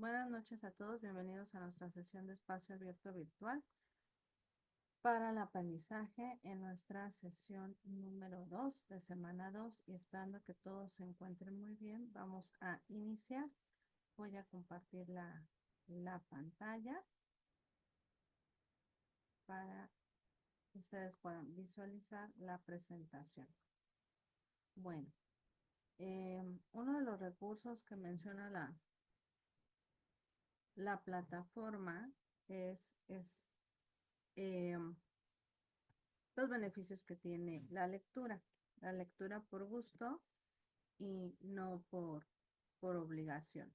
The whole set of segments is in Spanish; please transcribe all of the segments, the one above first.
Buenas noches a todos, bienvenidos a nuestra sesión de espacio abierto virtual para el aprendizaje en nuestra sesión número 2 de semana 2 y esperando que todos se encuentren muy bien, vamos a iniciar. Voy a compartir la pantalla para que ustedes puedan visualizar la presentación. Bueno, uno de los recursos que menciona la plataforma es em, los beneficios que tiene la lectura por gusto y no por obligación.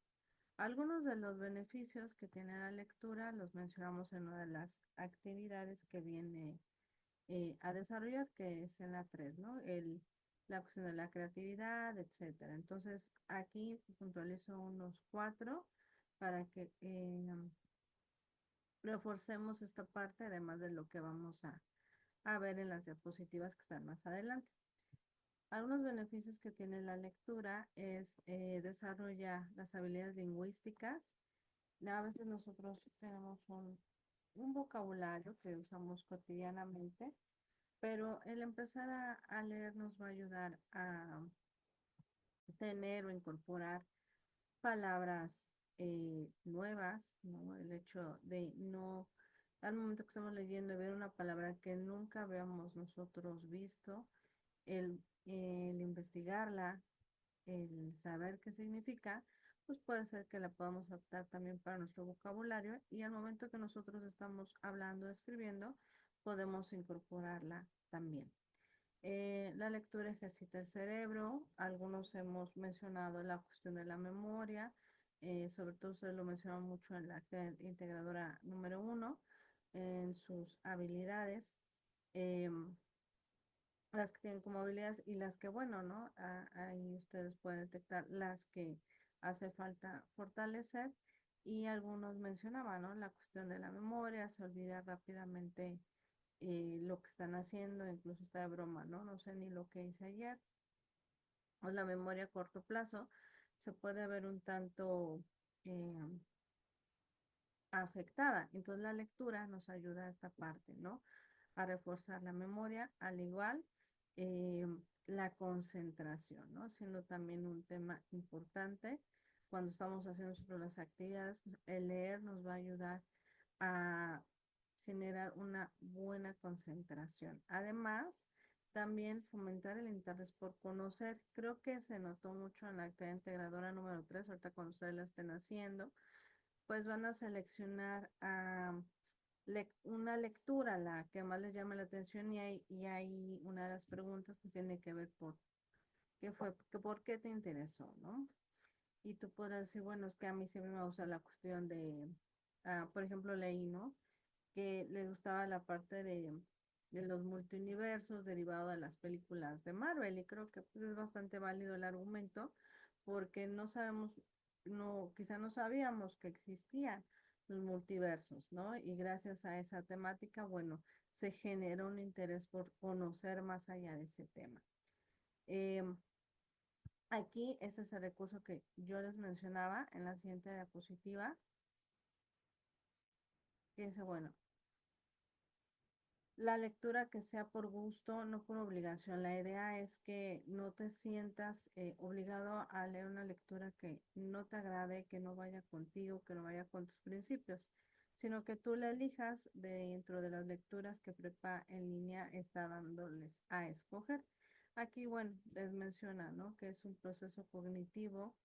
Algunos de los beneficios que tiene la lectura los mencionamos en una de las actividades que viene a desarrollar, que es en la 3, ¿no? La cuestión de la creatividad, etcétera. Entonces, aquí puntualizo unos 4 para que reforcemos esta parte, además de lo que vamos a ver en las diapositivas que están más adelante. Algunos beneficios que tiene la lectura es desarrolla las habilidades lingüísticas. A veces nosotros tenemos un vocabulario que usamos cotidianamente, pero el empezar a leer nos va a ayudar a tener o incorporar palabras nuevas, ¿no? El hecho de no, al momento que estamos leyendo, ver una palabra que nunca habíamos nosotros visto, el investigarla, el saber qué significa, pues puede ser que la podamos adaptar también para nuestro vocabulario y al momento que nosotros estamos hablando, escribiendo, podemos incorporarla también. La lectura ejercita el cerebro, algunos hemos mencionado la cuestión de la memoria, sobre todo ustedes lo mencionan mucho en la integradora número 1, en sus habilidades. em, las que tienen como habilidades y las que, bueno, ¿no? Ahí ustedes pueden detectar las que hace falta fortalecer y algunos mencionaban, ¿no? La cuestión de la memoria, se olvida rápidamente lo que están haciendo, incluso está de broma, ¿no? No sé ni lo que hice ayer. O la memoria a corto plazo se puede ver un tanto eh, afectada. Entonces la lectura nos ayuda a esta parte, ¿no? A reforzar la memoria, al igual eh, la concentración, ¿no? Siendo también un tema importante cuando estamos haciendo nosotros las actividades, pues, el leer nos va a ayudar a generar una buena concentración. Además, también fomentar el interés por conocer. Creo que se notó mucho en la actividad integradora número 3, ahorita cuando ustedes la estén haciendo, pues van a seleccionar una lectura, la que más les llame la atención y ahí una de las preguntas pues tiene que ver por qué fue, por qué te interesó, ¿no? Y tú podrás decir, bueno, es que a mí siempre me gusta la cuestión de, por ejemplo, leí, ¿no? Que le gustaba la parte de los multiuniversos derivado de las películas de Marvel y creo que pues, es bastante válido el argumento porque no sabemos, no, quizá no sabíamos que existían los multiversos, ¿no? Y gracias a esa temática, bueno, se generó un interés por conocer más allá de ese tema. Em, Aquí, ese es el recurso que yo les mencionaba en la siguiente diapositiva, que dice, bueno, la lectura que sea por gusto, no por obligación. La idea es que no te sientas obligado a leer una lectura que no te agrade, que no vaya contigo, que no vaya con tus principios, sino que tú la elijas dentro de las lecturas que Prepa en línea está dándoles a escoger. Aquí, bueno, les menciona, ¿no? Que es un proceso cognitivo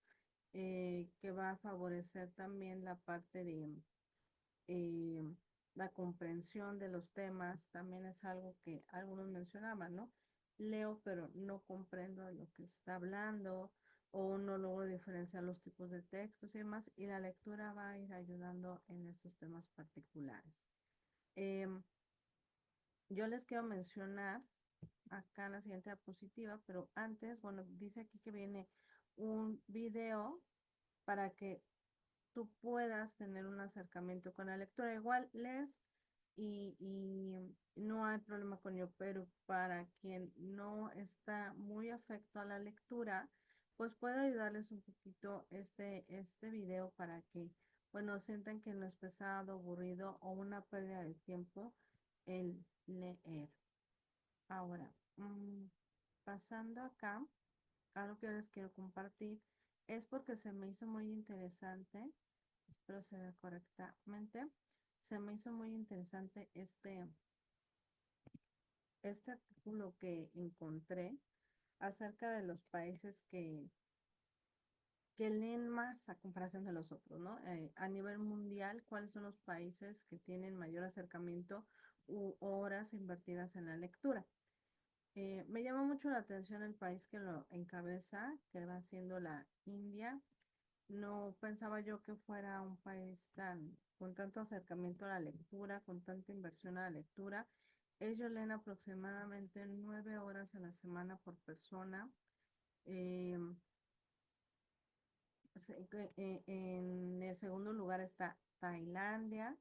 que va a favorecer también la parte de eh, la comprensión de los temas también es algo que algunos mencionaban, ¿no? Leo, pero no comprendo lo que está hablando o no logro diferenciar los tipos de textos y demás, y la lectura va a ir ayudando en estos temas particulares. Em, yo les quiero mencionar acá en la siguiente diapositiva, pero antes, bueno, dice aquí que viene un video para que tú puedas tener un acercamiento con la lectura. Igual lees y no hay problema con ello, pero para quien no está muy afecto a la lectura, pues puede ayudarles un poquito este video para que bueno, sienten que no es pesado, aburrido o una pérdida de tiempo el leer. Ahora, pasando acá, algo que les quiero compartir es porque se me hizo muy interesante, espero se vea correctamente, se me hizo muy interesante este artículo que encontré acerca de los países que leen más a comparación de los otros, ¿no? A nivel mundial, ¿cuáles son los países que tienen mayor acercamiento u horas invertidas en la lectura? Me llama mucho la atención el país que lo encabeza, que va siendo la India. No pensaba yo que fuera un país con tanto acercamiento a la lectura, con tanta inversión a la lectura. Ellos leen aproximadamente 9 horas a la semana por persona. Eh, en el segundo lugar está Tailandia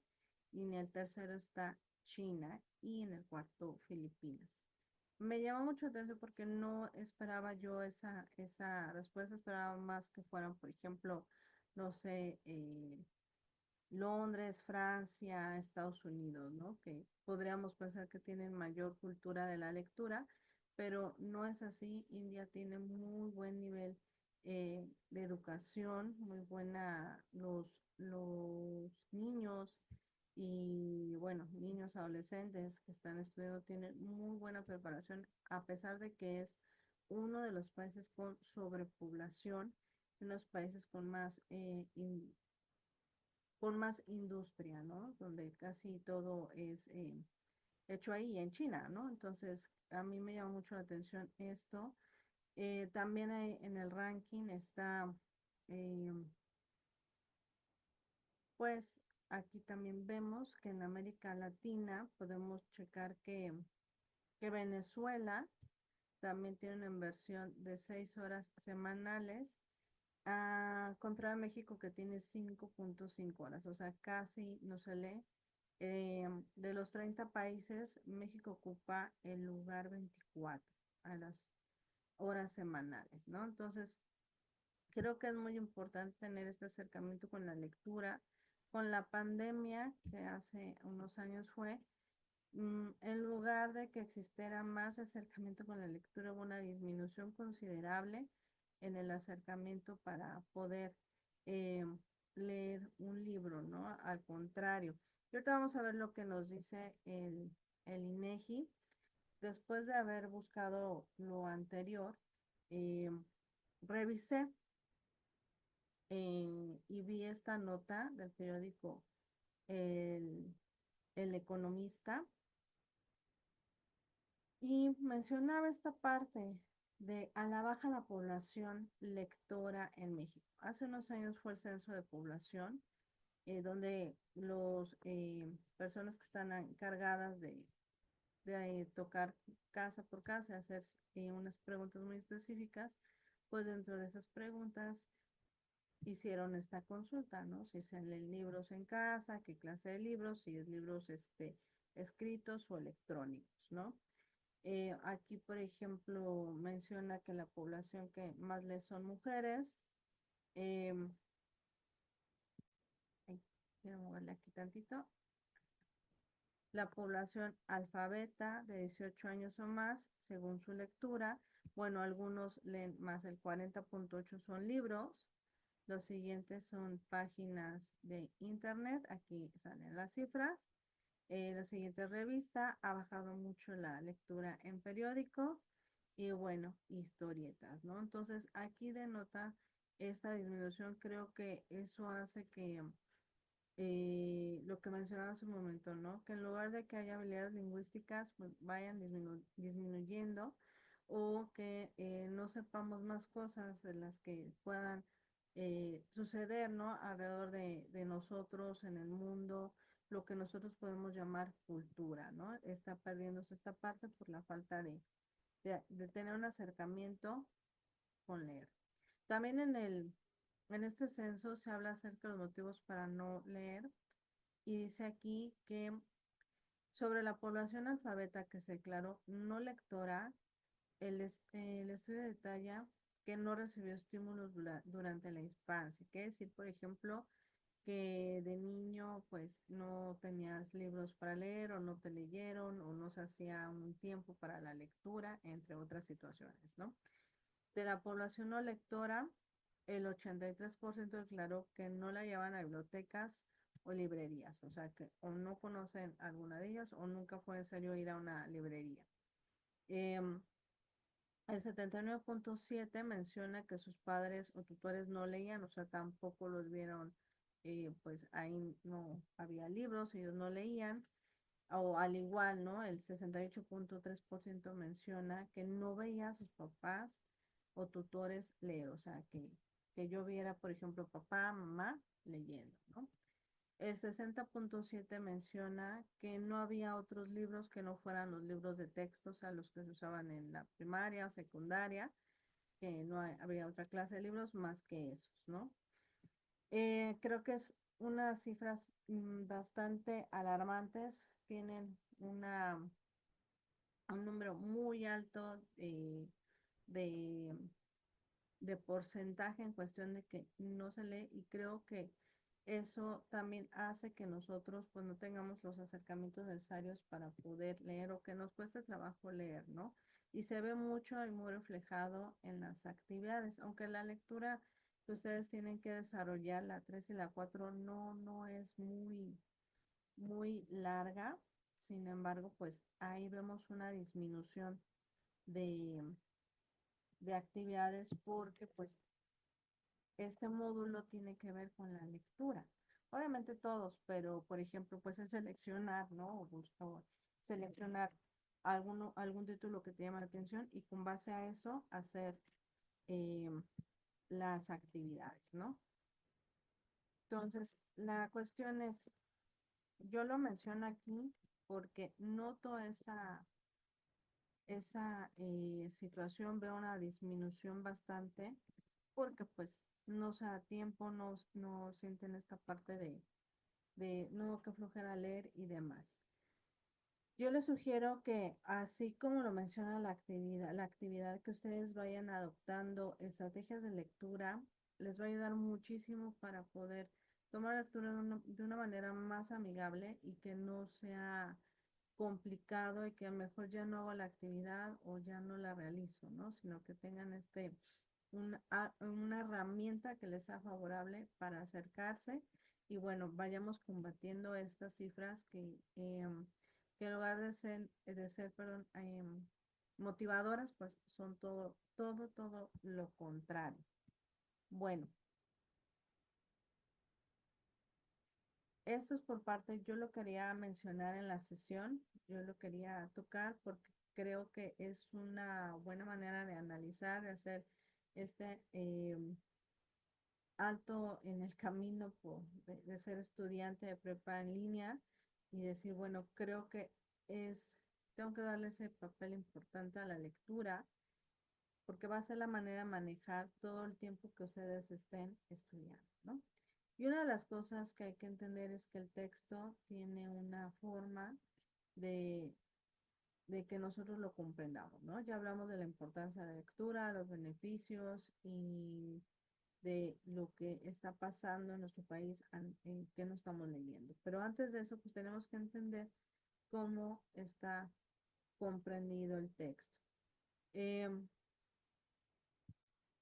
y en el tercero está China y en el cuarto Filipinas. Me llama mucho la atención porque no esperaba yo esa respuesta, esperaba más que fueran, por ejemplo, no sé, Londres, Francia, Estados Unidos, ¿no? Que podríamos pensar que tienen mayor cultura de la lectura, pero no es así. India tiene muy buen nivel de educación, muy buena, los niños y, bueno, niños adolescentes que están estudiando tienen muy buena preparación, a pesar de que es uno de los países con sobrepoblación, unos países con más industria, ¿no? Donde casi todo es hecho ahí en China, ¿no? Entonces, a mí me llama mucho la atención esto. También en el ranking está, eh, pues, aquí también vemos que en América Latina podemos checar que Venezuela también tiene una inversión de 6 horas semanales, contra México que tiene 5.5 horas, o sea, casi no se lee. De los 30 países, México ocupa el lugar 24 a las horas semanales, ¿no? Entonces, creo que es muy importante tener este acercamiento con la lectura. Con la pandemia que hace unos años fue, en lugar de que existiera más acercamiento con la lectura, hubo una disminución considerable en el acercamiento para poder eh, leer un libro, ¿no? Al contrario. Y ahorita vamos a ver lo que nos dice el INEGI. Después de haber buscado lo anterior, eh, revisé y vi esta nota del periódico El, el Economista y mencionaba esta parte de a la baja la población lectora en México. Hace unos años fue el censo de población, donde los personas que están encargadas de tocar casa por casa, hacer unas preguntas muy específicas, pues dentro de esas preguntas hicieron esta consulta, ¿no? Si se leen libros en casa, qué clase de libros, si es libros escritos o electrónicos, ¿no? Aquí, por ejemplo, menciona que la población que más lee son mujeres. em, ay, quiero moverle aquí tantito. La población alfabeta de 18 años o más, según su lectura. Bueno, algunos leen más, el 40.8 son libros. Los siguientes son páginas de internet. Aquí salen las cifras. La siguiente revista ha bajado mucho la lectura en periódicos y bueno, historietas, ¿no? Entonces aquí denota esta disminución. Creo que eso hace que lo que mencionaba hace un momento, ¿no? Que en lugar de que haya habilidades lingüísticas, pues vayan disminuyendo o que no sepamos más cosas de las que puedan suceder, ¿no? Alrededor de nosotros, en el mundo, lo que nosotros podemos llamar cultura, ¿no? Está perdiéndose esta parte por la falta de tener un acercamiento con leer. También en este censo se habla acerca de los motivos para no leer y dice aquí que sobre la población alfabeta que se declaró no lectora, el estudio detalla que no recibió estímulos durante la infancia. Quiere decir, por ejemplo, que de niño pues no tenías libros para leer o no te leyeron o no se hacía un tiempo para la lectura, entre otras situaciones, ¿no? De la población no lectora, el 83% declaró que no la llevan a bibliotecas o librerías, o sea que o no conocen alguna de ellas o nunca fue en serio ir a una librería. Em, el 79.7 menciona que sus padres o tutores no leían, o sea, tampoco los vieron, pues ahí no había libros, ellos no leían, o al igual, ¿no? El 68.3% menciona que no veía a sus papás o tutores leer, o sea, que yo viera, por ejemplo, papá, mamá leyendo, ¿no? El 60.7 menciona que no había otros libros que no fueran los libros de texto, o sea, los que se usaban en la primaria o secundaria, que no habría otra clase de libros más que esos, ¿no? Creo que es unas cifras bastante alarmantes, tienen un número muy alto de, de porcentaje en cuestión de que no se lee y creo que eso también hace que nosotros pues no tengamos los acercamientos necesarios para poder leer o que nos cueste trabajo leer, ¿no? Y se ve mucho y muy reflejado en las actividades, aunque la lectura que ustedes tienen que desarrollar, la 3 y la 4 no es muy larga, sin embargo, pues ahí vemos una disminución de, de actividades porque pues este módulo tiene que ver con la lectura. Obviamente todos, pero por ejemplo, pues es seleccionar, ¿no? O seleccionar algún título que te llama la atención y con base a eso hacer eh, las actividades, ¿no? Entonces, la cuestión es, yo lo menciono aquí porque noto esa situación, veo una disminución bastante porque pues no se da tiempo, no sienten esta parte de no, que flojera leer y demás. Yo les sugiero que así como lo menciona la actividad que ustedes vayan adoptando estrategias de lectura, les va a ayudar muchísimo para poder tomar lectura de una manera más amigable y que no sea complicado y que a lo mejor ya no hago la actividad o ya no la realizo, ¿no? Sino que tengan una herramienta que les sea favorable para acercarse y bueno, vayamos combatiendo estas cifras que en lugar de ser, perdón, motivadoras, pues son todo lo contrario. Bueno, esto es por parte, yo lo quería mencionar en la sesión, yo lo quería tocar porque creo que es una buena manera de analizar, de hacer este alto en el camino de ser estudiante de prepa en línea y decir, bueno, creo que tengo que darle ese papel importante a la lectura porque va a ser la manera de manejar todo el tiempo que ustedes estén estudiando, ¿no? Y una de las cosas que hay que entender es que el texto tiene una forma de, de que nosotros lo comprendamos, ¿no? Ya hablamos de la importancia de la lectura, los beneficios y de lo que está pasando en nuestro país, en qué no estamos leyendo. Pero antes de eso, pues tenemos que entender cómo está comprendido el texto. Em,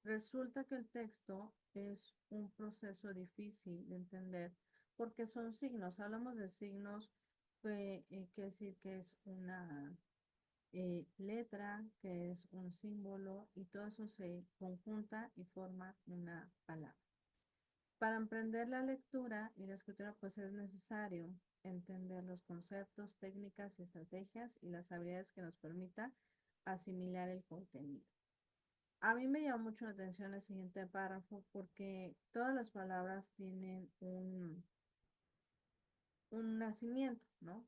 Resulta que el texto es un proceso difícil de entender porque son signos. Hablamos de signos que quiere decir que es una letra, que es un símbolo y todo eso se conjunta y forma una palabra. Para emprender la lectura y la escritura, pues es necesario entender los conceptos, técnicas y estrategias y las habilidades que nos permita asimilar el contenido. A mí me llama mucho la atención el siguiente párrafo porque todas las palabras tienen un nacimiento, ¿no?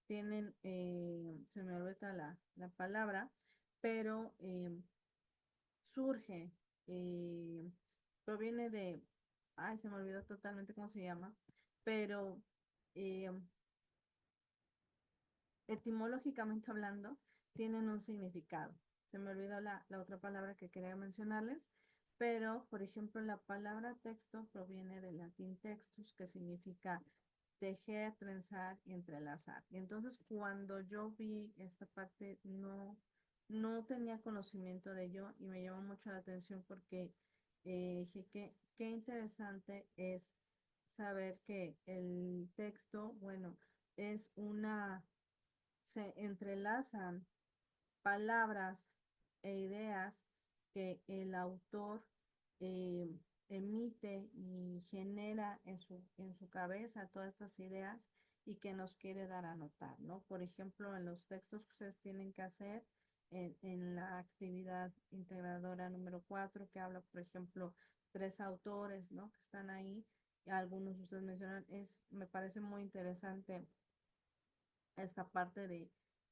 Tienen, se me olvida la palabra, pero surge, eh, proviene de, ay, se me olvidó totalmente cómo se llama, pero eh, etimológicamente hablando, tienen un significado. Se me olvidó la otra palabra que quería mencionarles, pero, por ejemplo, la palabra texto proviene del latín textus, que significa tejer, trenzar y entrelazar. Y entonces cuando yo vi esta parte, no tenía conocimiento de ello y me llamó mucho la atención porque dije que qué interesante es saber que el texto, bueno, es se entrelazan palabras e ideas que el autor eh, emite y genera en su cabeza todas estas ideas y que nos quiere dar a notar, ¿no? Por ejemplo, en los textos que ustedes tienen que hacer en la actividad integradora número 4 que habla, por ejemplo, tres autores, ¿no? Que están ahí, y algunos de ustedes mencionan, me parece muy interesante esta parte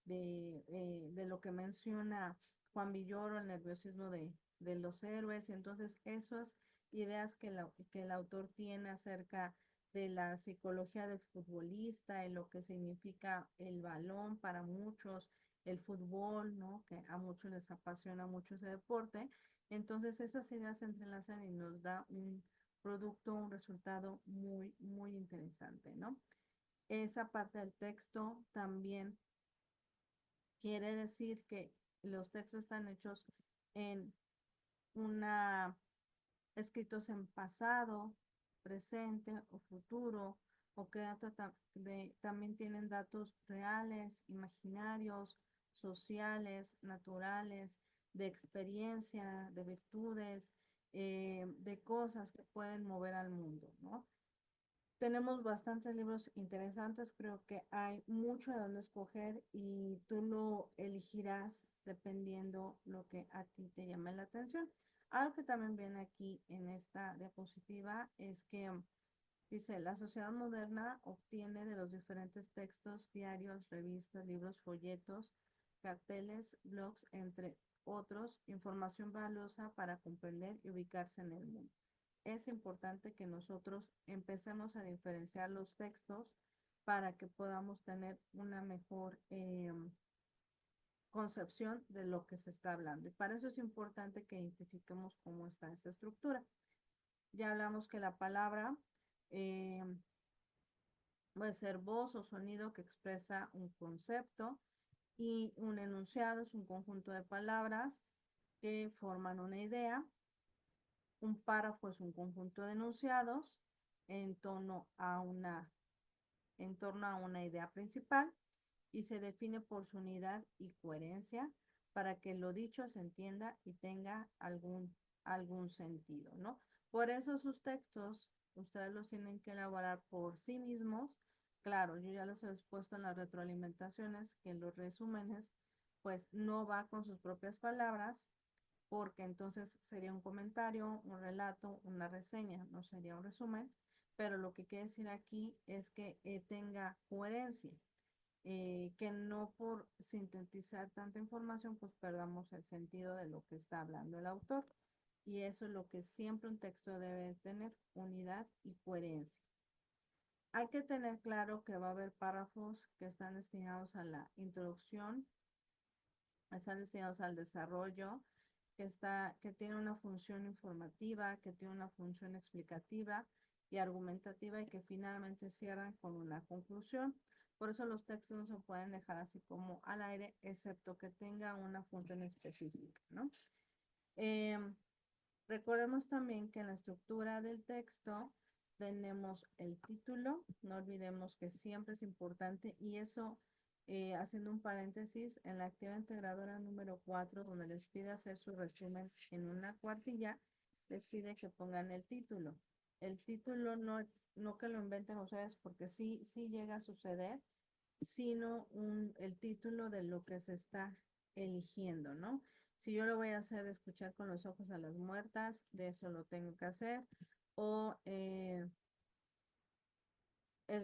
de lo que menciona Juan Villoro, el nerviosismo de los héroes. Entonces, esas ideas que el autor tiene acerca de la psicología del futbolista y lo que significa el balón para muchos, el fútbol, ¿no? Que a muchos les apasiona mucho ese deporte. Entonces, esas ideas se entrelazan y nos da un producto, un resultado muy, muy interesante, ¿no? Esa parte del texto también quiere decir que los textos están hechos en una, escritos en pasado, presente o futuro, o que también tienen datos reales, imaginarios, sociales, naturales, de experiencia, de virtudes, de cosas que pueden mover al mundo, ¿no? Tenemos bastantes libros interesantes, creo que hay mucho de donde escoger y tú lo elegirás dependiendo lo que a ti te llame la atención. Algo que también viene aquí en esta diapositiva es que dice, la sociedad moderna obtiene de los diferentes textos, diarios, revistas, libros, folletos, carteles, blogs, entre otros, información valiosa para comprender y ubicarse en el mundo. Es importante que nosotros empecemos a diferenciar los textos para que podamos tener una mejor concepción de lo que se está hablando. Y para eso es importante que identifiquemos cómo está esta estructura. Ya hablamos que la palabra eh, puede ser voz o sonido que expresa un concepto y un enunciado es un conjunto de palabras que forman una idea. Un párrafo es un conjunto de enunciados en torno a en torno a una idea principal y se define por su unidad y coherencia para que lo dicho se entienda y tenga algún sentido, ¿no? Por eso sus textos, ustedes los tienen que elaborar por sí mismos. Claro, yo ya les he expuesto en las retroalimentaciones que los resúmenes, pues no va con sus propias palabras, porque entonces sería un comentario, un relato, una reseña, no sería un resumen, pero lo que quiere decir aquí es que tenga coherencia, que no por sintetizar tanta información pues perdamos el sentido de lo que está hablando el autor. Y eso es lo que siempre un texto debe tener, unidad y coherencia. Hay que tener claro que va a haber párrafos que están destinados a la introducción, están destinados al desarrollo, que tiene una función informativa, que tiene una función explicativa y argumentativa y que finalmente cierran con una conclusión. Por eso los textos no se pueden dejar así como al aire, excepto que tenga una función específica, ¿no? Eh, Recordemos también que en la estructura del texto tenemos el título, no olvidemos que siempre es importante y eso, haciendo un paréntesis, en la actividad integradora número 4, donde les pide hacer su resumen en una cuartilla, les pide que pongan el título. El título no que lo inventen ustedes porque sí llega a suceder, sino el título de lo que se está eligiendo, ¿no? Si yo lo voy a hacer de escuchar con los ojos a las muertas, de eso lo tengo que hacer. O el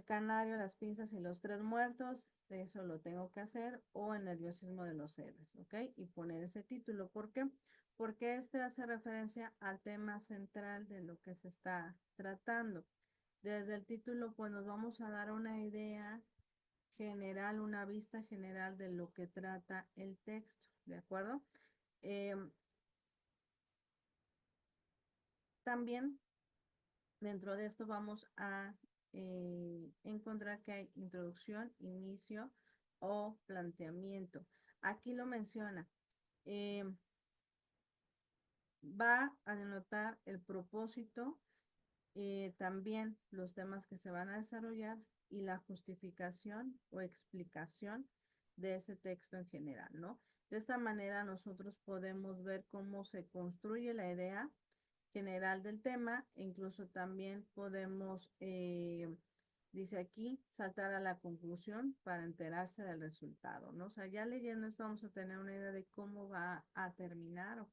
canario, las pinzas y los tres muertos, de eso lo tengo que hacer. O el nerviosismo de los héroes, ¿ok? Y poner ese título. ¿Por qué? Porque este hace referencia al tema central de lo que se está tratando. Desde el título, pues nos vamos a dar una idea general, una vista general de lo que trata el texto, ¿de acuerdo? Eh, También dentro de esto vamos a encontrar que hay introducción, inicio o planteamiento. Aquí lo menciona. eh, Va a denotar el propósito, también los temas que se van a desarrollar y la justificación o explicación de ese texto en general, ¿no? De esta manera nosotros podemos ver cómo se construye la idea general del tema e incluso también podemos, dice aquí, saltar a la conclusión para enterarse del resultado, ¿no? O sea, ya leyendo esto vamos a tener una idea de cómo va a terminar o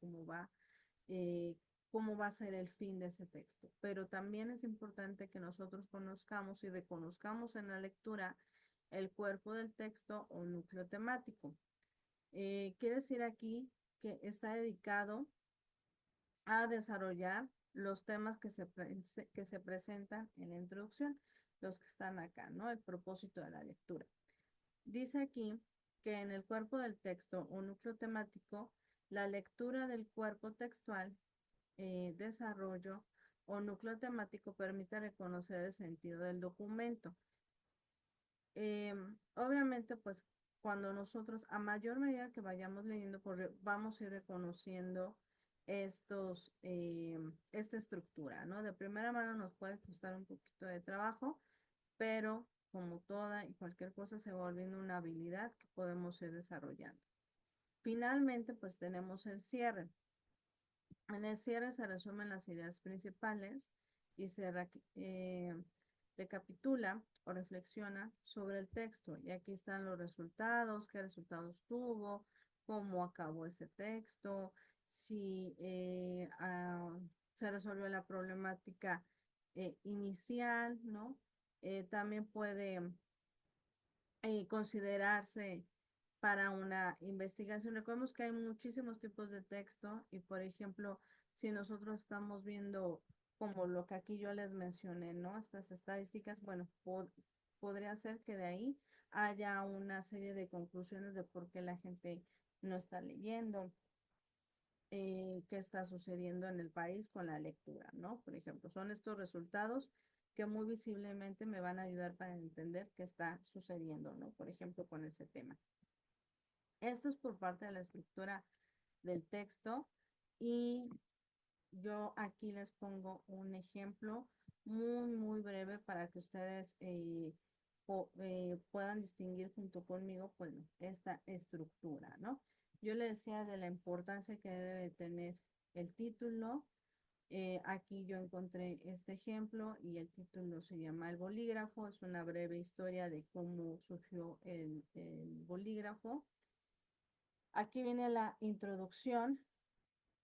eh, cómo va a ser el fin de ese texto. Pero también es importante que nosotros conozcamos y reconozcamos en la lectura el cuerpo del texto o núcleo temático. Quiere decir aquí que está dedicado a desarrollar los temas que se presentan en la introducción, los que están acá, ¿no? El propósito de la lectura. Dice aquí que en el cuerpo del texto o núcleo temático, la lectura del cuerpo textual, desarrollo o núcleo temático permite reconocer el sentido del documento. Obviamente, pues cuando nosotros, a mayor medida que vayamos leyendo, pues vamos a ir reconociendo esta estructura, ¿no? De primera mano nos puede costar un poquito de trabajo, pero como toda y cualquier cosa se va volviendo una habilidad que podemos ir desarrollando. Finalmente, pues tenemos el cierre. En el cierre se resumen las ideas principales y se recapitula o reflexiona sobre el texto. Y aquí están los resultados, qué resultados tuvo, cómo acabó ese texto, si se resolvió la problemática inicial, ¿no? También puede considerarse para una investigación. Recordemos que hay muchísimos tipos de texto y, por ejemplo, si nosotros estamos viendo como lo que aquí yo les mencioné, ¿no? Estas estadísticas, bueno, podría ser que de ahí haya una serie de conclusiones de por qué la gente no está leyendo, qué está sucediendo en el país con la lectura, ¿no? Por ejemplo, son estos resultados que muy visiblemente me van a ayudar para entender qué está sucediendo, ¿no? Por ejemplo, con ese tema. Esto es por parte de la estructura del texto y yo aquí les pongo un ejemplo muy breve para que ustedes puedan distinguir junto conmigo, pues, esta estructura, ¿no? Yo le decía de la importancia que debe tener el título. Aquí yo encontré este ejemplo y el título se llama El bolígrafo. Es una breve historia de cómo surgió el bolígrafo. Aquí viene la introducción,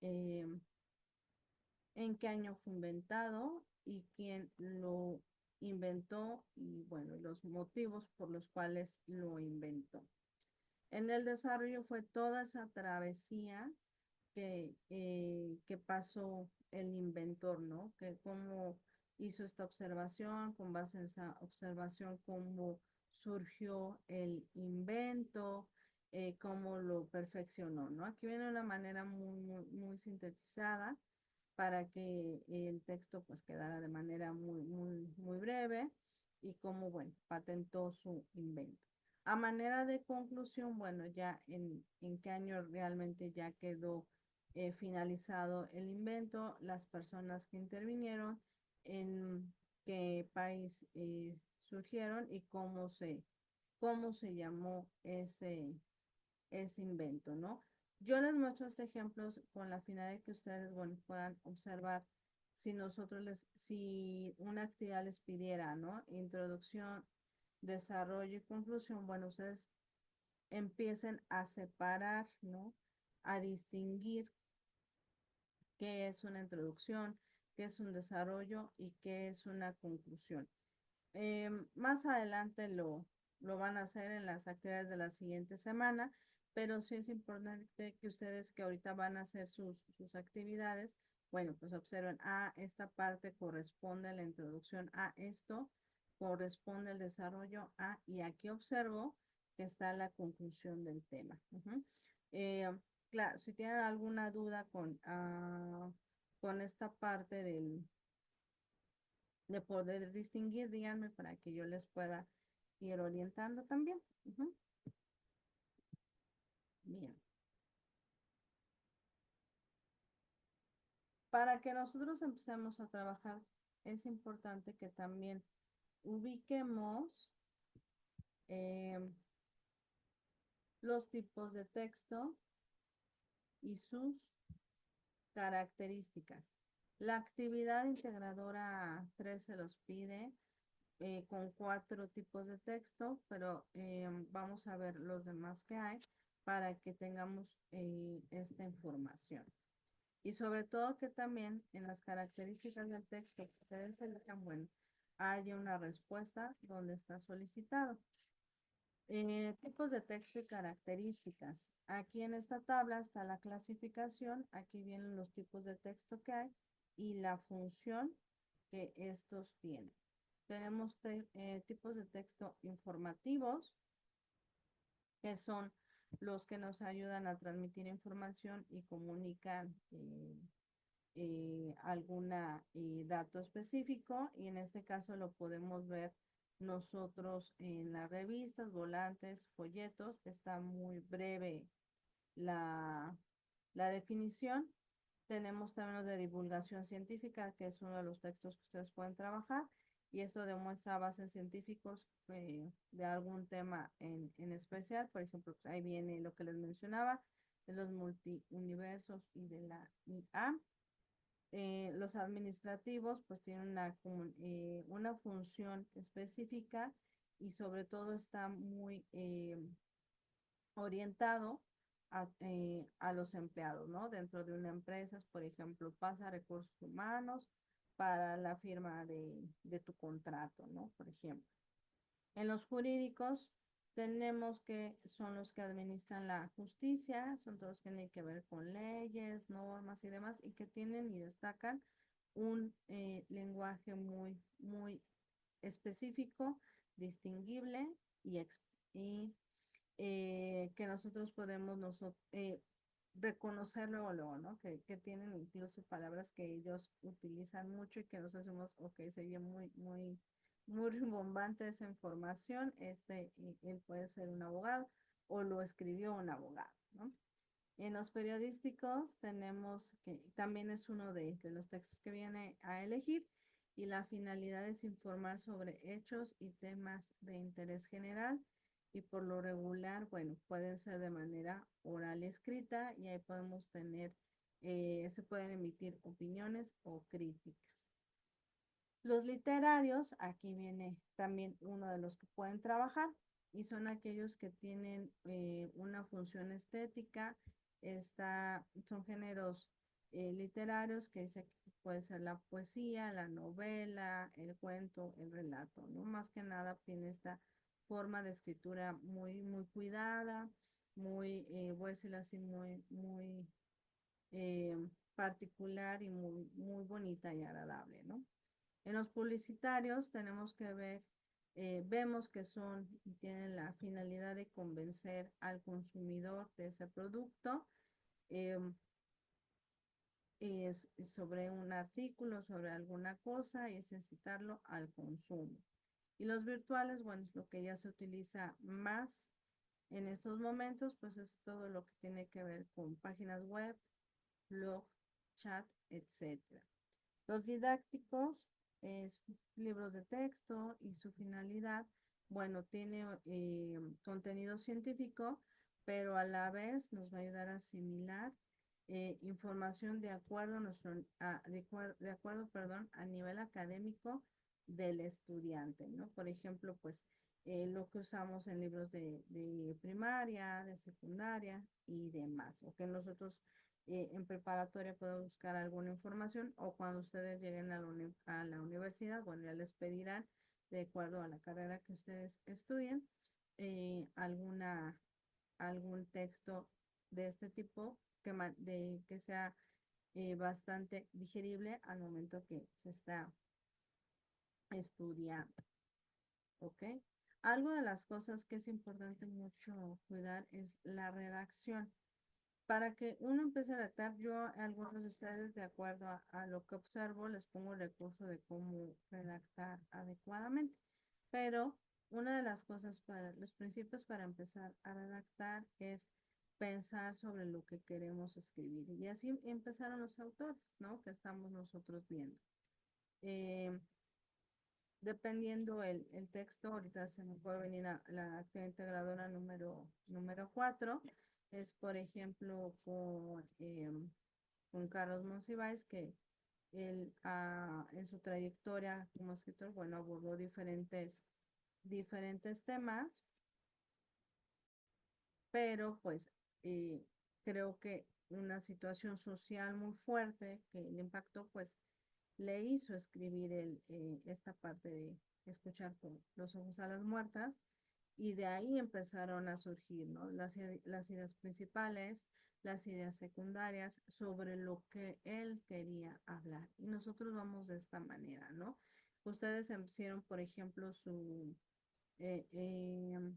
eh, en qué año fue inventado y quién lo inventó y bueno, los motivos por los cuales lo inventó. En el desarrollo fue toda esa travesía que pasó el inventor, ¿no? Que cómo hizo esta observación, con base en esa observación, cómo surgió el invento, cómo lo perfeccionó, ¿no? Aquí viene una manera muy sintetizada para que el texto pues quedara de manera muy breve y cómo, bueno, patentó su invento. A manera de conclusión, bueno, ya en qué año realmente ya quedó finalizado el invento, las personas que intervinieron, en qué país surgieron y cómo se llamó ese invento, ¿no? Yo les muestro este ejemplo con la finalidad de que ustedes, bueno, puedan observar si una actividad les pidiera, ¿no? Introducción, desarrollo y conclusión, bueno, ustedes empiecen a separar, ¿no? A distinguir qué es una introducción, qué es un desarrollo y qué es una conclusión. Más adelante lo van a hacer en las actividades de la siguiente semana, pero sí es importante que ustedes que ahorita van a hacer sus actividades, bueno, pues observen, esta parte corresponde a la introducción, esto corresponde al desarrollo, y aquí observo que está la conclusión del tema. Claro, si tienen alguna duda con con esta parte de poder distinguir, díganme para que yo les pueda ir orientando también. Ujú. Bien. Para que nosotros empecemos a trabajar, es importante que también ubiquemos eh, los tipos de texto y sus características. La actividad integradora 3 se los pide con 4 tipos de texto, pero vamos a ver los demás que hay para que tengamos esta información. Y sobre todo que también en las características del texto que ustedes elijan, bueno, haya una respuesta donde está solicitado. Tipos de texto y características. Aquí en esta tabla está la clasificación, aquí vienen los tipos de texto que hay y la función que estos tienen. Tenemos tipos de texto informativos, que son los que nos ayudan a transmitir información y comunican alguna dato específico, y en este caso lo podemos ver nosotros en las revistas, volantes, folletos. Está muy breve la, la definición. Tenemos también los de divulgación científica, que es uno de los textos que ustedes pueden trabajar, y esto demuestra bases científicos de algún tema en especial. Por ejemplo, ahí viene lo que les mencionaba, de los multiuniversos y de la IA. Los administrativos pues tienen una función específica y sobre todo está muy orientado a los empleados, ¿no? Dentro de una empresa, por ejemplo, pasa recursos humanos para la firma de tu contrato, ¿no? Por ejemplo. En los jurídicos tenemos que son los que administran la justicia, son todos los que tienen que ver con leyes, normas y demás, y que tienen y destacan un lenguaje muy específico, distinguible y que nosotros podemos reconocer luego, ¿no? Que tienen incluso palabras que ellos utilizan mucho y que nosotros decimos, ok, se oye muy rimbombante esa información. Él puede ser un abogado o lo escribió un abogado, ¿no? En los periodísticos tenemos que también es uno de los textos que viene a elegir, y la finalidad es informar sobre hechos y temas de interés general, y por lo regular, bueno, pueden ser de manera oral y escrita, y ahí podemos tener, se pueden emitir opiniones o críticas. Los literarios, aquí viene también uno de los que pueden trabajar, y son aquellos que tienen una función estética. Son géneros literarios que dice que puede ser la poesía, la novela, el cuento, el relato, ¿no? Más que nada tiene esta forma de escritura muy cuidada, voy a decirlo así, muy particular y muy bonita y agradable, ¿no? En los publicitarios tenemos que ver, vemos que son y tienen la finalidad de convencer al consumidor de ese producto, eh, es sobre un artículo, sobre alguna cosa, y es incitarlo al consumo. Y los virtuales, bueno, es lo que ya se utiliza más en estos momentos, pues es todo lo que tiene que ver con páginas web, blog, chat, etcétera. Los didácticos es libros de texto, y su finalidad, bueno, tiene contenido científico, pero a la vez nos va a ayudar a asimilar información de acuerdo, de acuerdo, perdón, a nivel académico del estudiante, ¿no? Por ejemplo, pues lo que usamos en libros de primaria, de secundaria y demás, o que nosotros en preparatoria puedo buscar alguna información, o cuando ustedes lleguen a la universidad, bueno, ya les pedirán, de acuerdo a la carrera que ustedes estudien, algún texto de este tipo que sea bastante digerible al momento que se está estudiando, ¿ok? Algo de las cosas que es importante mucho cuidar es la redacción. para que uno empiece a redactar, yo a algunos de ustedes, de acuerdo a lo que observo, les pongo el recurso de cómo redactar adecuadamente. Pero una de las cosas para los principios para empezar a redactar es pensar sobre lo que queremos escribir. Y así empezaron los autores, ¿no? Que estamos nosotros viendo. Eh, Dependiendo el texto, ahorita se me puede venir la actividad integradora número 4, es por ejemplo con Carlos Monsiváis, que él en su trayectoria como escritor, bueno, abordó diferentes temas, pero pues eh, creo que una situación social muy fuerte que le impactó, pues le hizo escribir esta parte de escuchar con los ojos a las muertas, y de ahí empezaron a surgir, ¿no? Las ideas principales, las ideas secundarias sobre lo que él quería hablar. Y nosotros vamos de esta manera, ¿no? Ustedes hicieron, por ejemplo, eh, eh,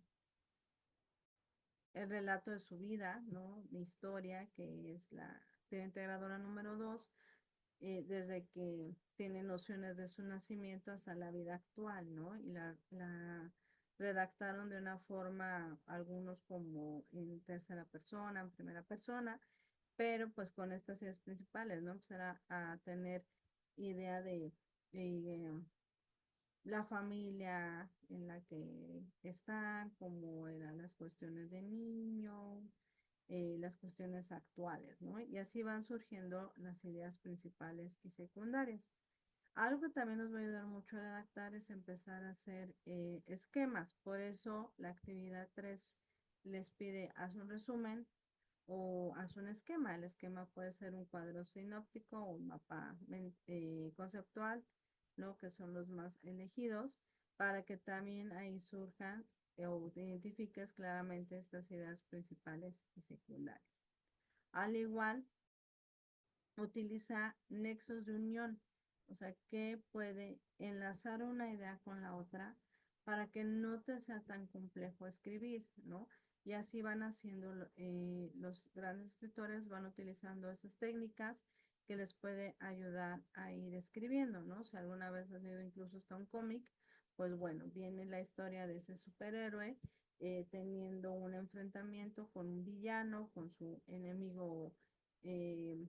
el relato de su vida, ¿no? Mi historia, que es la actividad integradora número 2, desde que tiene nociones de su nacimiento hasta la vida actual, ¿no? Y la redactaron de una forma, algunos como en tercera persona, en primera persona, pero pues con estas ideas principales, ¿no? Empezar a tener idea de la familia en la que están, cómo eran las cuestiones de niño, las cuestiones actuales, ¿no? Y así van surgiendo las ideas principales y secundarias. Algo que también nos va a ayudar mucho a redactar es empezar a hacer esquemas. Por eso la actividad 3 les pide, haz un resumen o haz un esquema. El esquema puede ser un cuadro sinóptico o un mapa conceptual, ¿no? Que son los más elegidos, para que también ahí surjan o te identifiques claramente estas ideas principales y secundarias. Al igual, utiliza nexos de unión, o sea, que puede enlazar una idea con la otra para que no te sea tan complejo escribir, ¿no? Y así van haciendo los grandes escritores, van utilizando estas técnicas que les puede ayudar a ir escribiendo, ¿no? Si alguna vez has leído incluso hasta un cómic, pues bueno, viene la historia de ese superhéroe teniendo un enfrentamiento con un villano, con su enemigo eh,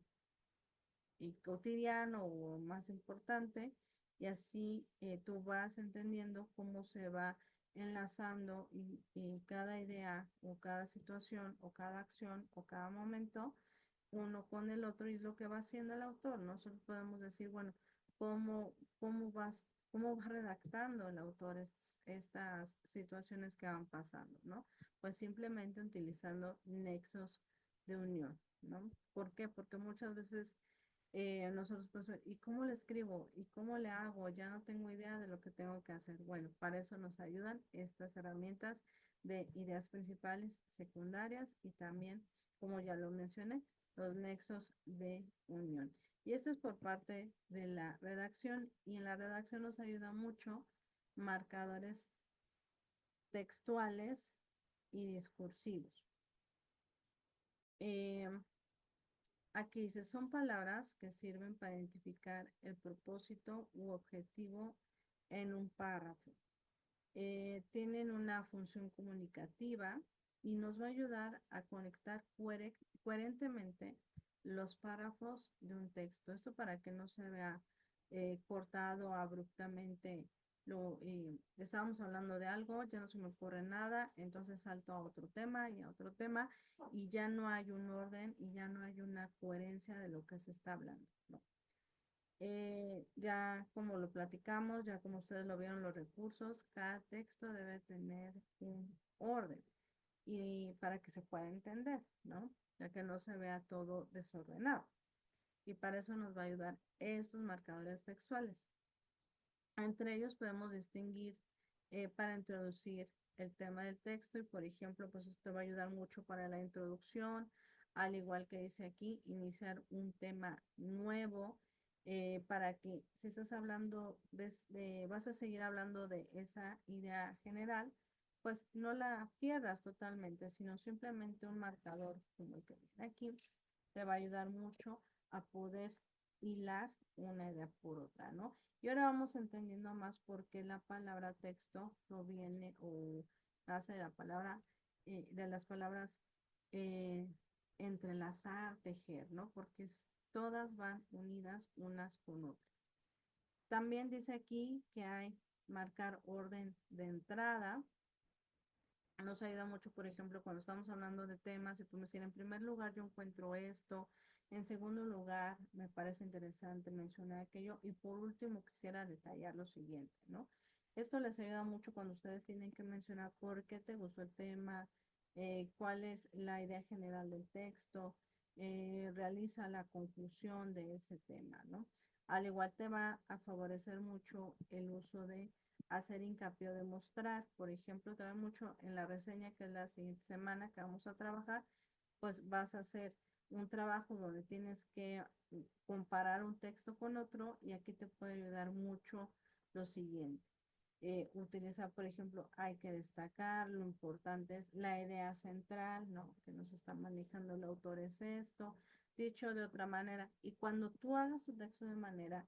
y cotidiano o más importante, y así tú vas entendiendo cómo se va enlazando y cada idea o cada situación o cada acción o cada momento uno con el otro, y es lo que va haciendo el autor. Nosotros podemos decir, bueno, cómo va redactando el autor estas situaciones que van pasando, ¿no? Pues simplemente utilizando nexos de unión, ¿no? ¿Por qué? Porque muchas veces nosotros, pues, ¿y cómo le escribo? ¿Y cómo le hago? Ya no tengo idea de lo que tengo que hacer. Bueno, para eso nos ayudan estas herramientas de ideas principales, secundarias y también, como ya lo mencioné, los nexos de unión. Y esto es por parte de la redacción, y en la redacción nos ayuda mucho marcadores textuales y discursivos. Eh, Aquí dice, son palabras que sirven para identificar el propósito u objetivo en un párrafo. Tienen una función comunicativa y nos va a ayudar a conectar coherentemente los párrafos de un texto. Esto para que no se vea cortado abruptamente. Estábamos hablando de algo, ya no se me ocurre nada, entonces salto a otro tema y a otro tema, y ya no hay un orden y ya no hay una coherencia de lo que se está hablando, ¿no? Ya como lo platicamos, ya como ustedes lo vieron, los recursos, cada texto debe tener un orden y para que se pueda entender, ¿no? Ya que no se vea todo desordenado. Y para eso nos va a ayudar estos marcadores textuales. Entre ellos podemos distinguir para introducir el tema del texto, y por ejemplo, pues esto va a ayudar mucho para la introducción, al igual que dice aquí, iniciar un tema nuevo, para que si estás hablando vas a seguir hablando de esa idea general, pues no la pierdas totalmente, sino simplemente un marcador como el que viene aquí te va a ayudar mucho a poder hilar una idea por otra, ¿no? Y ahora vamos entendiendo más por qué la palabra texto proviene o nace de la palabra, de las palabras eh, entrelazar, tejer, ¿no? Porque todas van unidas unas con otras. También dice aquí que hay marcar orden de entrada. Nos ayuda mucho, por ejemplo, cuando estamos hablando de temas y podemos decir, en primer lugar, yo encuentro esto, en segundo lugar, me parece interesante mencionar aquello, y por último, quisiera detallar lo siguiente, ¿no? Esto les ayuda mucho cuando ustedes tienen que mencionar por qué te gustó el tema, cuál es la idea general del texto, realiza la conclusión de ese tema, ¿no? Al igual te va a favorecer mucho el uso de hacer hincapié o demostrar. Por ejemplo, también mucho en la reseña que es la siguiente semana que vamos a trabajar, pues vas a hacer un trabajo donde tienes que comparar un texto con otro y aquí te puede ayudar mucho lo siguiente. Utilizar, por ejemplo, hay que destacar, lo importante es la idea central, ¿no? Que nos está manejando el autor es esto, dicho de otra manera. Y cuando tú hagas tu texto de manera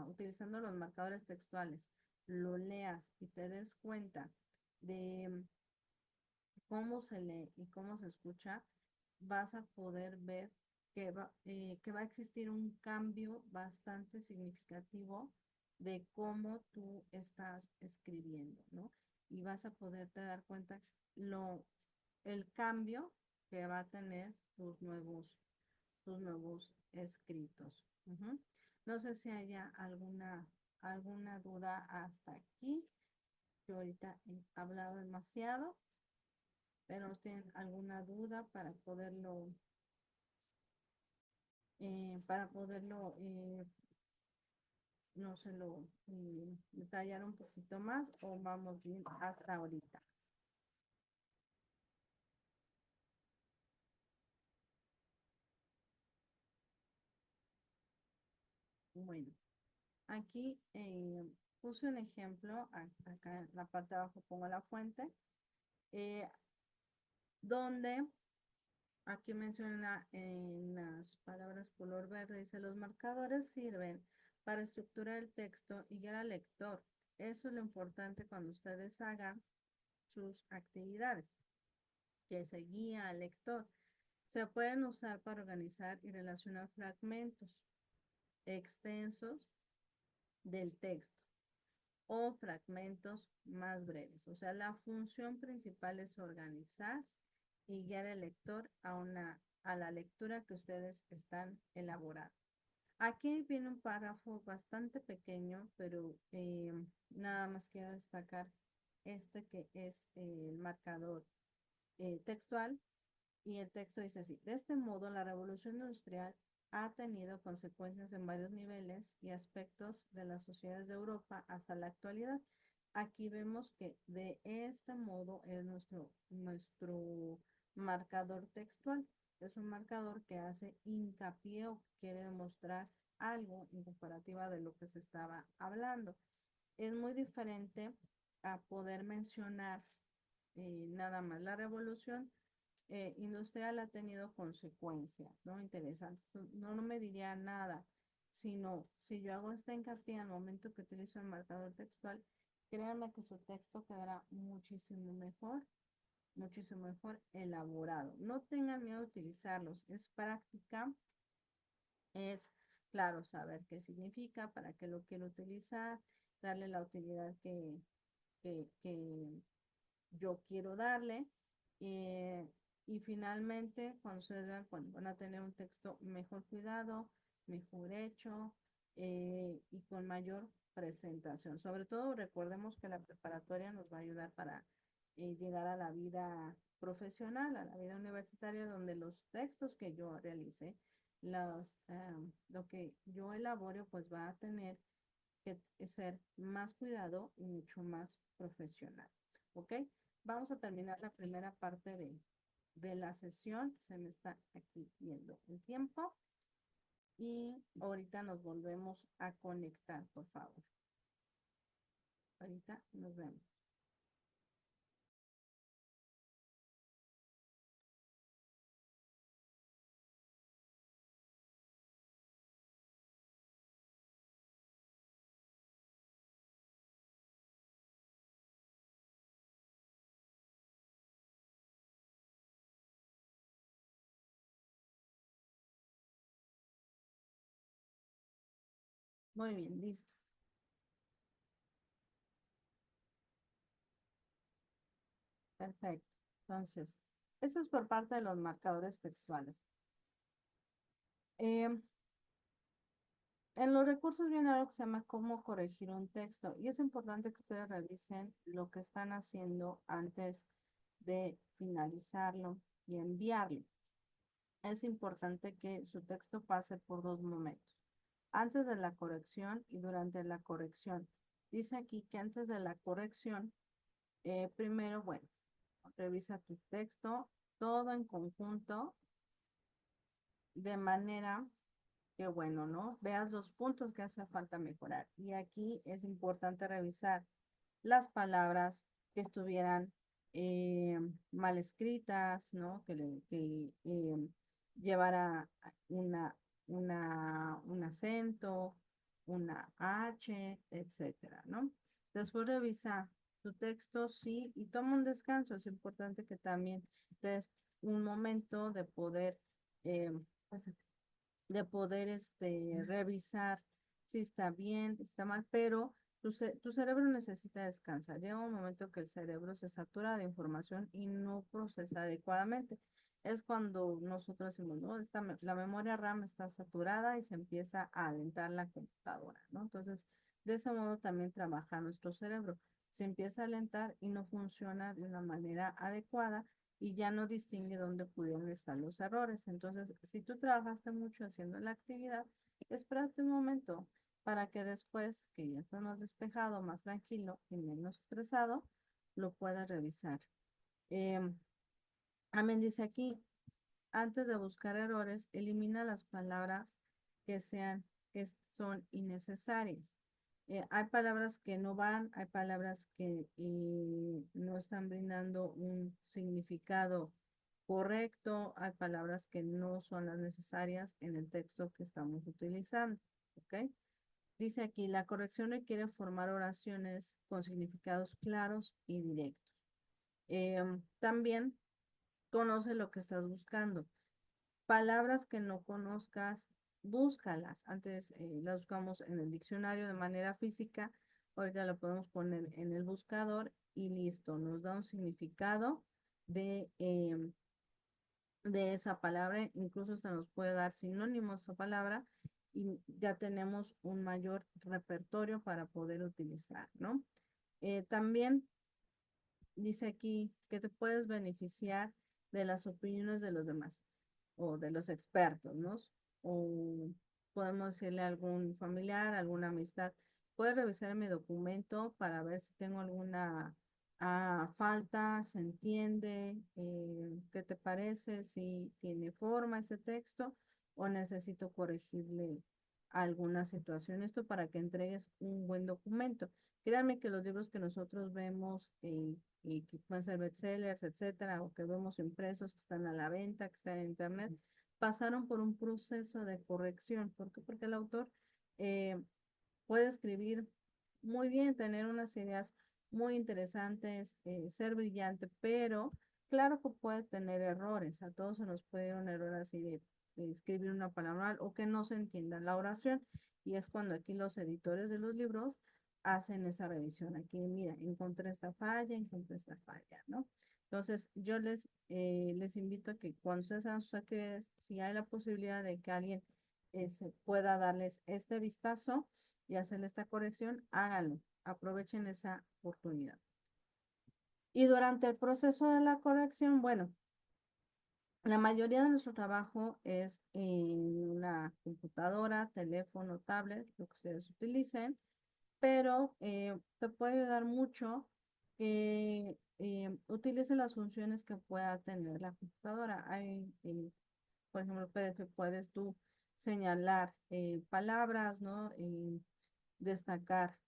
utilizando los marcadores textuales, lo leas y te des cuenta de cómo se lee y cómo se escucha, vas a poder ver que va a existir un cambio bastante significativo de cómo tú estás escribiendo, ¿no? Y vas a poderte dar cuenta el cambio que va a tener tus nuevos escritos. Ujú. No sé si haya alguna duda hasta aquí. Yo ahorita he hablado demasiado, pero ¿tienen alguna duda no se lo detallar un poquito más o vamos bien hasta ahorita? Bueno, aquí puse un ejemplo, acá en la parte de abajo pongo la fuente, eh, donde aquí menciona en las palabras color verde, dice, los marcadores sirven para estructurar el texto y guiar al lector. Eso es lo importante cuando ustedes hagan sus actividades, que se guía al lector. Se pueden usar para organizar y relacionar fragmentos extensos del texto o fragmentos más breves. O sea, la función principal es organizar y guiar al lector a la lectura que ustedes están elaborando. Aquí viene un párrafo bastante pequeño, pero nada más quiero destacar este que es el marcador textual y el texto dice así: de este modo, la revolución industrial ha tenido consecuencias en varios niveles y aspectos de las sociedades de Europa hasta la actualidad. Aquí vemos que de este modo es nuestro marcador textual. Es un marcador que hace hincapié o quiere demostrar algo en comparativa de lo que se estaba hablando. Es muy diferente a poder mencionar nada más. La revolución industrial ha tenido consecuencias, ¿no? Interesantes. No me diría nada, sino si yo hago esta hincapié al momento que utilizo el marcador textual, créanme que su texto quedará muchísimo mejor elaborado. No tengan miedo de utilizarlos, es práctica, es claro saber qué significa, para qué lo quiero utilizar, darle la utilidad que yo quiero darle. eh, y finalmente, cuando ustedes vean, cuando van a tener un texto mejor cuidado, mejor hecho y con mayor presentación. Sobre todo, recordemos que la preparatoria nos va a ayudar para llegar a la vida profesional, a la vida universitaria, donde los textos que yo realice, lo que yo elabore, pues va a tener que ser más cuidado y mucho más profesional. ¿Ok? Vamos a terminar la primera parte de la sesión. Se me está aquí viendo el tiempo. Y ahorita nos volvemos a conectar, por favor. Ahorita nos vemos. Muy bien, listo. Perfecto. Entonces, esto es por parte de los marcadores textuales. Em, En los recursos viene algo que se llama cómo corregir un texto y es importante que ustedes revisen lo que están haciendo antes de finalizarlo y enviarlo. Es importante que su texto pase por dos momentos, antes de la corrección y durante la corrección. Dice aquí que antes de la corrección, primero, bueno, revisa tu texto, todo en conjunto, de manera que bueno, ¿no? Veas los puntos que hace falta mejorar. Y aquí es importante revisar las palabras que estuvieran mal escritas, ¿no? Que llevara un acento, una H, etcétera, ¿no? Después revisa tu texto, sí, y toma un descanso. Es importante que también te des un momento eh, pues, de poder revisar si está bien, si está mal, pero tu cerebro necesita descansar. Llega un momento que el cerebro se satura de información y no procesa adecuadamente. Es cuando nosotros decimos, ¿no? La memoria RAM está saturada y se empieza a alentar la computadora, ¿no? Entonces, de ese modo también trabaja nuestro cerebro. Se empieza a alentar y no funciona de una manera adecuada y ya no distingue dónde pudieron estar los errores. Entonces, si tú trabajaste mucho haciendo la actividad, espérate un momento para que después, que ya estás más despejado, más tranquilo y menos estresado, lo puedas revisar. Amén dice aquí, antes de buscar errores, elimina las palabras que que son innecesarias. Hay palabras que no van, hay palabras que no están brindando un significado correcto, hay palabras que no son las necesarias en el texto que estamos utilizando, ¿ok? Dice aquí, la corrección requiere formar oraciones con significados claros y directos. También conoce lo que estás buscando. Palabras que no conozcas, búscalas. Antes las buscamos en el diccionario de manera física, ahorita la podemos poner en el buscador y listo, nos da un significado de esa palabra, incluso se nos puede dar sinónimos a esa palabra y ya tenemos un mayor repertorio para poder utilizar, ¿no? También dice aquí que te puedes beneficiar de las opiniones de los demás o de los expertos, ¿no? O podemos decirle a algún familiar, alguna amistad, puedes revisar mi documento para ver si tengo alguna falta, se entiende, qué te parece, si tiene forma ese texto o necesito corregirle alguna situación. Esto para que entregues un buen documento. Créanme que los libros que nosotros vemos y que pueden ser bestsellers, etcétera, o que vemos impresos que están a la venta, que están en internet, pasaron por un proceso de corrección. ¿Por qué? Porque el autor eh, puede escribir muy bien, tener unas ideas muy interesantes, ser brillante, pero claro que puede tener errores. A todos se nos puede ir un error así de escribir una palabra mal o que no se entienda la oración. Y es cuando aquí los editores de los libros hacen esa revisión. Aquí, mira, encontré esta falla, ¿no? Entonces, yo les invito a que cuando ustedes hagan sus actividades, si hay la posibilidad de que alguien se pueda darles este vistazo y hacerle esta corrección, háganlo. Aprovechen esa oportunidad. Y durante el proceso de la corrección, bueno, la mayoría de nuestro trabajo es en una computadora, teléfono, tablet, lo que ustedes utilicen, pero te puede ayudar mucho que utilice las funciones que pueda tener la computadora. Por ejemplo, PDF puedes tú señalar palabras, ¿no? Destacar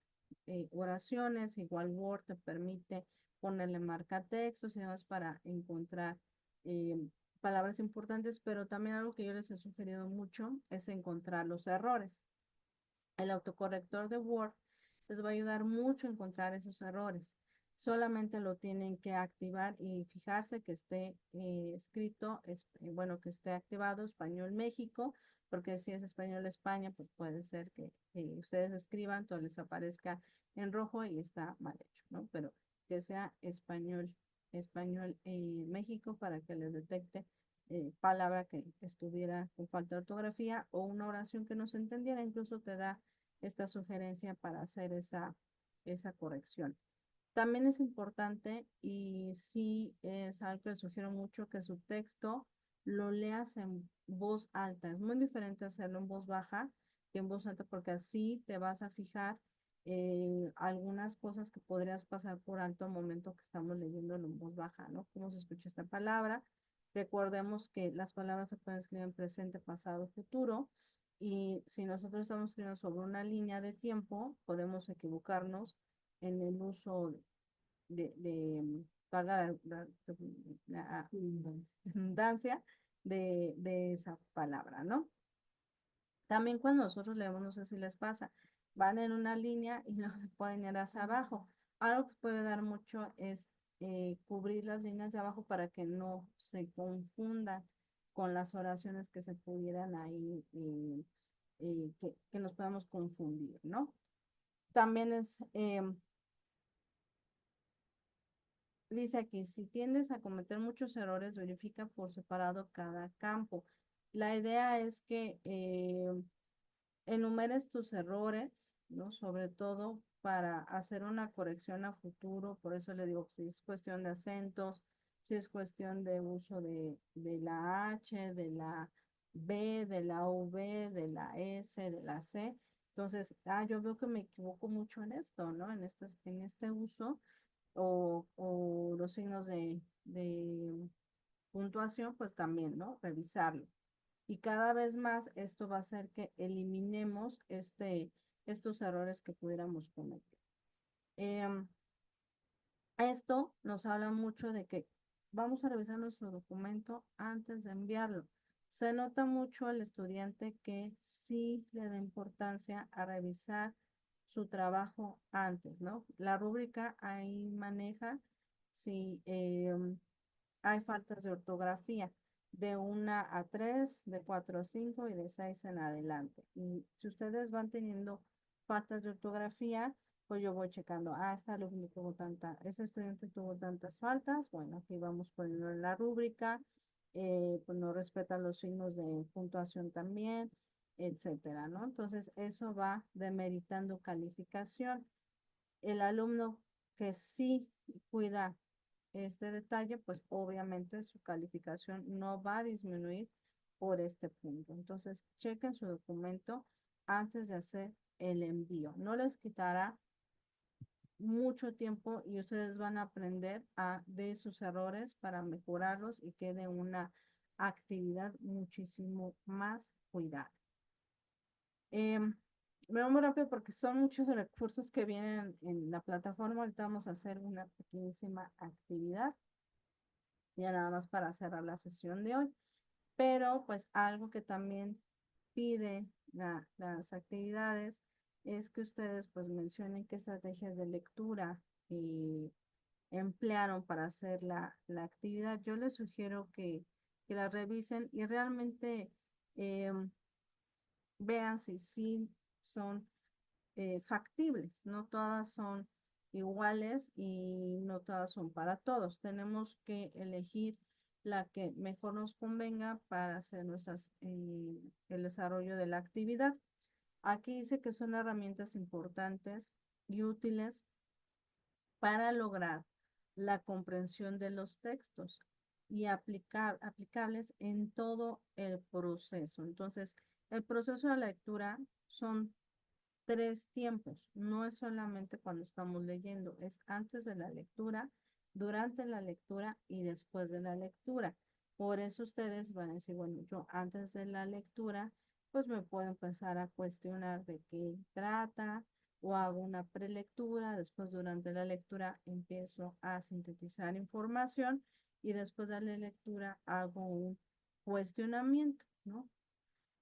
oraciones, igual Word te permite ponerle marcatextos y demás para encontrar eh, palabras importantes, pero también algo que yo les he sugerido mucho es encontrar los errores. El autocorrector de Word les va a ayudar mucho a encontrar esos errores. Solamente lo tienen que activar y fijarse que esté escrito, bueno, que esté activado español México, porque si es español España, pues puede ser que ustedes escriban, todo les aparezca en rojo y está mal hecho, ¿no? Pero que sea español México para que les detecte palabra que estuviera con falta de ortografía o una oración que no se entendiera, incluso te da esta sugerencia para hacer esa corrección. También es importante y sí es algo que les sugiero mucho que su texto lo leas en voz alta. Es muy diferente hacerlo en voz baja que en voz alta porque así te vas a fijar algunas cosas que podrías pasar por alto al momento que estamos leyéndolo en voz baja, ¿no? ¿Cómo se escucha esta palabra? Recordemos que las palabras se pueden escribir en presente, pasado, futuro. Y si nosotros estamos escribiendo sobre una línea de tiempo, podemos equivocarnos en el uso valga la redundancia de esa palabra, ¿no? También cuando nosotros leemos, no sé si les pasa, van en una línea y no se pueden ir hacia abajo. Algo que puede dar mucho es cubrir las líneas de abajo para que no se confundan con las oraciones que se pudieran ahí, que nos podamos confundir, ¿no? También dice aquí, si tiendes a cometer muchos errores, verifica por separado cada campo. La idea es que enumeres tus errores, ¿no? Sobre todo para hacer una corrección a futuro, por eso le digo, si es cuestión de acentos, si es cuestión de uso de la H, de la B, de la V, de la S, de la C. Entonces, yo veo que me equivoco mucho en esto, ¿no? En este uso o los signos de puntuación, pues también, ¿no? Revisarlo. Y cada vez más esto va a hacer que eliminemos estos errores que pudiéramos cometer. Esto nos habla mucho de que vamos a revisar nuestro documento antes de enviarlo. Se nota mucho al estudiante que sí le da importancia a revisar su trabajo antes, ¿no? La rúbrica ahí maneja si hay faltas de ortografía de 1 a 3, de 4 a 5 y de 6 en adelante. Y si ustedes van teniendo faltas de ortografía, pues yo voy checando, este alumno tuvo ese estudiante tuvo tantas faltas, bueno, aquí vamos poniendo en la rúbrica, pues no respeta los signos de puntuación también, etcétera, ¿no? Entonces, eso va demeritando calificación. El alumno que sí cuida este detalle, pues obviamente su calificación no va a disminuir por este punto. Entonces, chequen su documento antes de hacer el envío. No les quitará mucho tiempo y ustedes van a aprender de sus errores para mejorarlos y quede una actividad muchísimo más cuidada. Me voy muy rápido porque son muchos recursos que vienen en la plataforma. Ahorita vamos a hacer una pequeñísima actividad, ya nada más para cerrar la sesión de hoy. Pero pues algo que también pide las actividades es que ustedes pues mencionen qué estrategias de lectura emplearon para hacer la actividad. Yo les sugiero que la revisen y realmente vean si sí son factibles. No todas son iguales y no todas son para todos. Tenemos que elegir la que mejor nos convenga para hacer el desarrollo de la actividad. Aquí dice que son herramientas importantes y útiles para lograr la comprensión de los textos y aplicables en todo el proceso. Entonces, el proceso de lectura son 3 tiempos. No es solamente cuando estamos leyendo, es antes de la lectura, durante la lectura y después de la lectura. Por eso ustedes van a decir, bueno, yo antes de la lectura, pues me puedo empezar a cuestionar de qué trata o hago una prelectura, después durante la lectura empiezo a sintetizar información y después de la lectura hago un cuestionamiento, ¿no?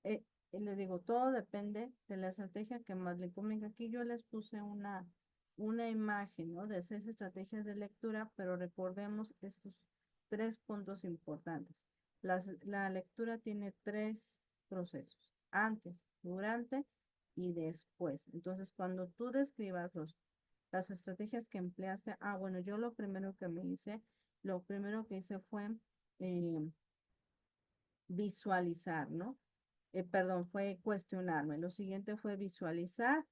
Y les digo, todo depende de la estrategia que más le convenga. Aquí yo les puse una imagen, ¿no? De 6 estrategias de lectura, pero recordemos estos 3 puntos importantes. La lectura tiene 3 procesos: antes, durante y después. Entonces, cuando tú describas las estrategias que empleaste, bueno, yo lo primero que hice fue eh, visualizar, ¿no? Perdón, fue cuestionarme. Lo siguiente fue visualizar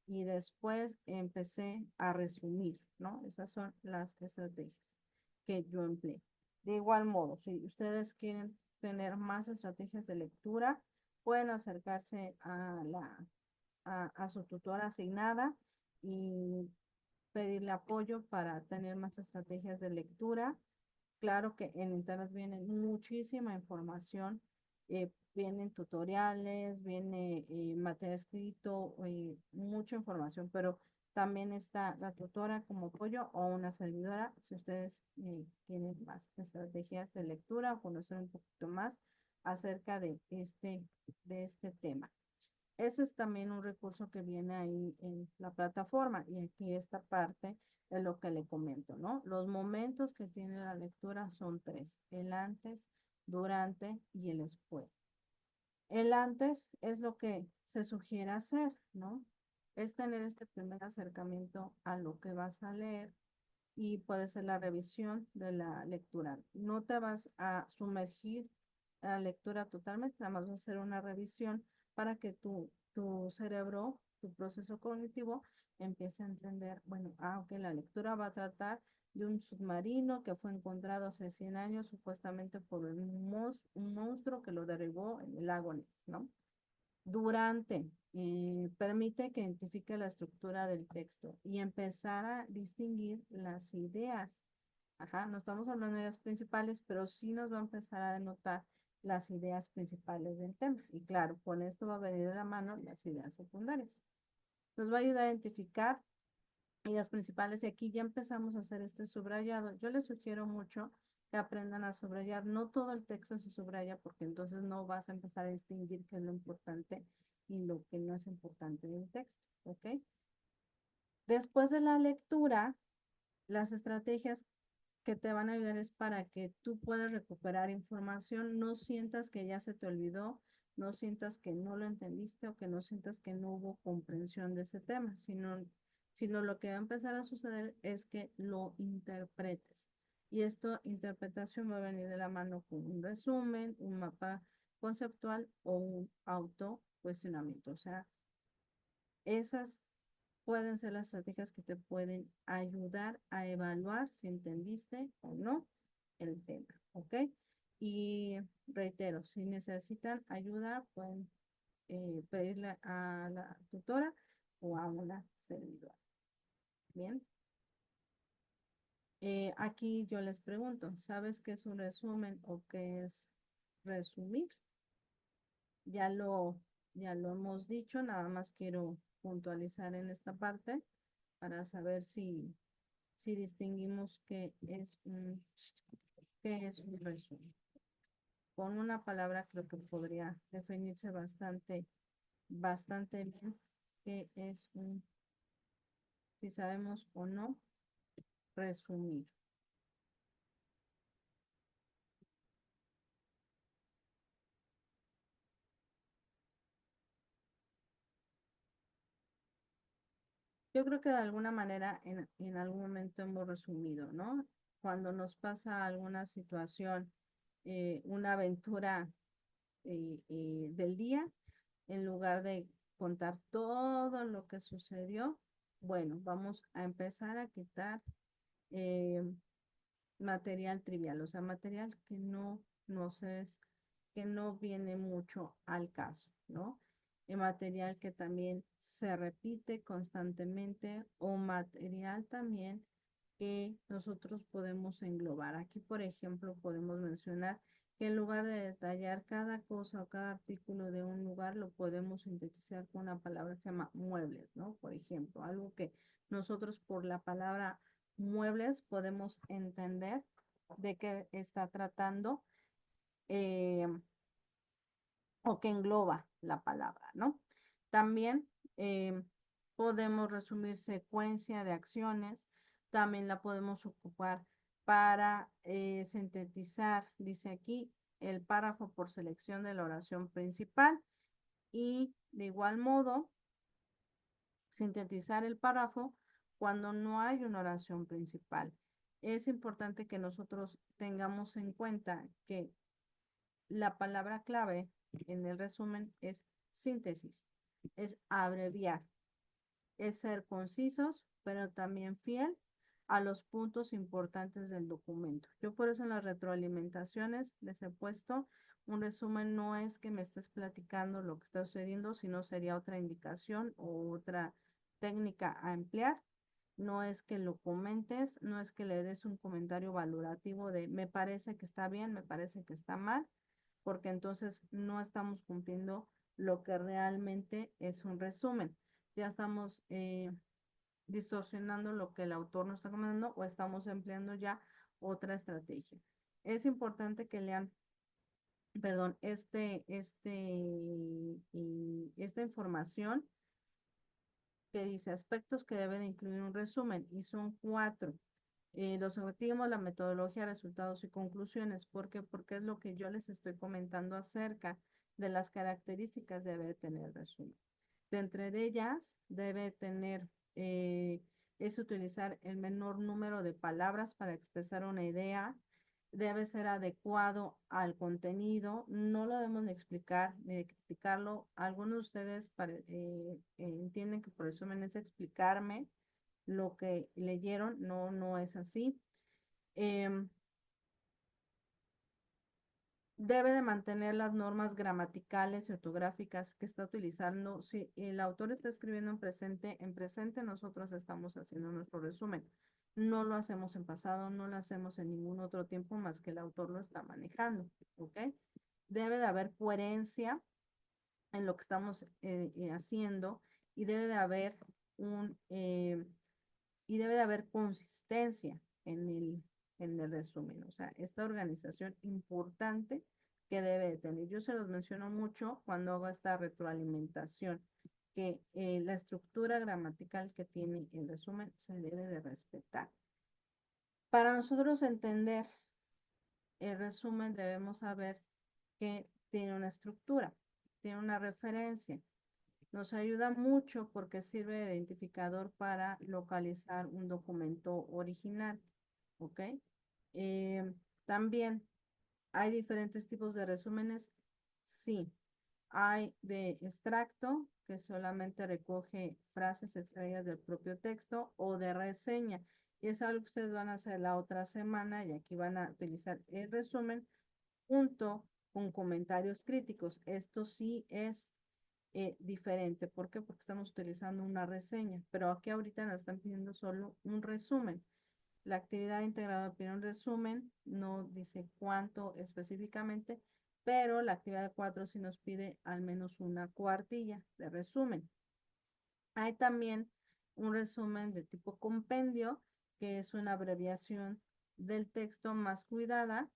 y después empecé a resumir, ¿no? Esas son las estrategias que yo empleé. De igual modo, si ustedes quieren tener más estrategias de lectura, pueden acercarse a su tutora asignada y pedirle apoyo para tener más estrategias de lectura. Claro que en internet viene muchísima información, vienen tutoriales, viene material escrito, mucha información, pero también está la tutora como apoyo o una servidora si ustedes quieren más estrategias de lectura o conocer un poquito más acerca de este tema. Ese es también un recurso que viene ahí en la plataforma y aquí esta parte es lo que le comento, ¿no? Los momentos que tiene la lectura son 3: el antes, durante y el después. El antes es lo que se sugiere hacer, ¿no? Es tener este primer acercamiento a lo que vas a leer y puede ser la revisión de la lectura. No te vas a sumergir en la lectura totalmente, nada más vas a hacer una revisión para que tu cerebro, tu proceso cognitivo, empiece a entender, bueno, aunque la lectura va a tratar de un submarino que fue encontrado hace 100 años supuestamente por un monstruo que lo derribó en el lago Ness, ¿no? Durante, permite que identifique la estructura del texto y empezar a distinguir las ideas. Ajá, no estamos hablando de ideas principales, pero sí nos va a empezar a denotar las ideas principales del tema. Y claro, con esto va a venir de la mano las ideas secundarias. Nos va a ayudar a identificar ideas principales y aquí ya empezamos a hacer este subrayado. Yo les sugiero mucho que aprendan a subrayar. No todo el texto se subraya porque entonces no vas a empezar a distinguir qué es lo importante y lo que no es importante del texto, ¿ok? Después de la lectura, las estrategias que te van a ayudar es para que tú puedas recuperar información, no sientas que ya se te olvidó, no sientas que no lo entendiste o que no sientas que no hubo comprensión de ese tema, sino lo que va a empezar a suceder es que lo interpretes. Y esta interpretación va a venir de la mano con un resumen, un mapa conceptual o un autocuestionamiento. O sea, esas pueden ser las estrategias que te pueden ayudar a evaluar si entendiste o no el tema, ¿ok? Y reitero, si necesitan ayuda, pueden pedirle a la tutora o a una servidora. Bien. Aquí yo les pregunto, ¿sabes qué es un resumen o qué es resumir? Ya lo, ya lo hemos dicho, nada más quiero puntualizar en esta parte para saber si distinguimos qué es un resumen. Con una palabra creo que podría definirse bastante bien qué es si sabemos o no, resumir. Yo creo que de alguna manera en algún momento hemos resumido, ¿no? Cuando nos pasa alguna situación, una aventura del día, en lugar de contar todo lo que sucedió, bueno, vamos a empezar a quitar eh, material trivial, o sea, material que no viene mucho al caso, ¿no? Material que también se repite constantemente o material también que nosotros podemos englobar. Aquí, por ejemplo, podemos mencionar que en lugar de detallar cada cosa o cada artículo de un lugar, lo podemos sintetizar con una palabra que se llama muebles, ¿no? Por ejemplo, algo que nosotros por la palabra muebles podemos entender de qué está tratando eh, o que engloba la palabra, ¿no? También podemos resumir secuencia de acciones, también la podemos ocupar para sintetizar, dice aquí, el párrafo por selección de la oración principal y de igual modo sintetizar el párrafo cuando no hay una oración principal. Es importante que nosotros tengamos en cuenta que la palabra clave en el resumen es síntesis, es abreviar, es ser concisos, pero también fiel a los puntos importantes del documento. Yo por eso en las retroalimentaciones les he puesto un resumen, no es que me estés platicando lo que está sucediendo, sino sería otra indicación o otra técnica a emplear. No es que lo comentes, no es que le des un comentario valorativo de me parece que está bien, me parece que está mal, porque entonces no estamos cumpliendo lo que realmente es un resumen. Ya estamos distorsionando lo que el autor nos está comentando o estamos empleando ya otra estrategia. Es importante que lean, perdón, esta información que dice aspectos que debe de incluir un resumen y son 4. Los objetivos, la metodología, resultados y conclusiones. ¿Por qué? Porque es lo que yo les estoy comentando acerca de las características que debe tener el resumen. De entre ellas, debe tener, es utilizar el menor número de palabras para expresar una idea, debe ser adecuado al contenido, no lo debemos ni explicar ni de criticarlo. Algunos de ustedes entienden que por resumen es explicarme lo que leyeron, no, no es así. Debe de mantener las normas gramaticales y ortográficas que está utilizando. Si el autor está escribiendo en presente nosotros estamos haciendo nuestro resumen. No lo hacemos en pasado, no lo hacemos en ningún otro tiempo más que el autor lo está manejando, ¿ok? Debe de haber coherencia en lo que estamos haciendo y debe de haber consistencia en el resumen. O sea, esta organización importante que debe de tener. Yo se los menciono mucho cuando hago esta retroalimentación, que la estructura gramatical que tiene el resumen se debe de respetar. Para nosotros entender el resumen debemos saber que tiene una estructura, tiene una referencia. Nos ayuda mucho porque sirve de identificador para localizar un documento original, ¿ok? También hay diferentes tipos de resúmenes. Sí, hay de extracto, que solamente recoge frases extraídas del propio texto, o de reseña. Y es algo que ustedes van a hacer la otra semana y aquí van a utilizar el resumen junto con comentarios críticos. Esto sí es diferente. ¿Por qué? Porque estamos utilizando una reseña, pero aquí ahorita nos están pidiendo solo un resumen. La actividad integrada de opinión resumen no dice cuánto específicamente, pero la actividad de 4 sí nos pide al menos una cuartilla de resumen. Hay también un resumen de tipo compendio, que es una abreviación del texto más cuidada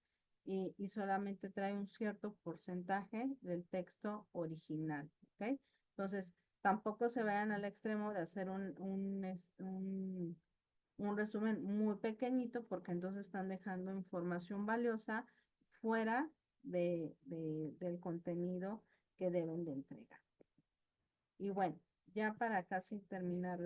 y solamente trae un cierto porcentaje del texto original, ¿ok? Entonces, tampoco se vayan al extremo de hacer un resumen muy pequeñito porque entonces están dejando información valiosa fuera del contenido que deben de entregar. Y bueno, ya para casi terminar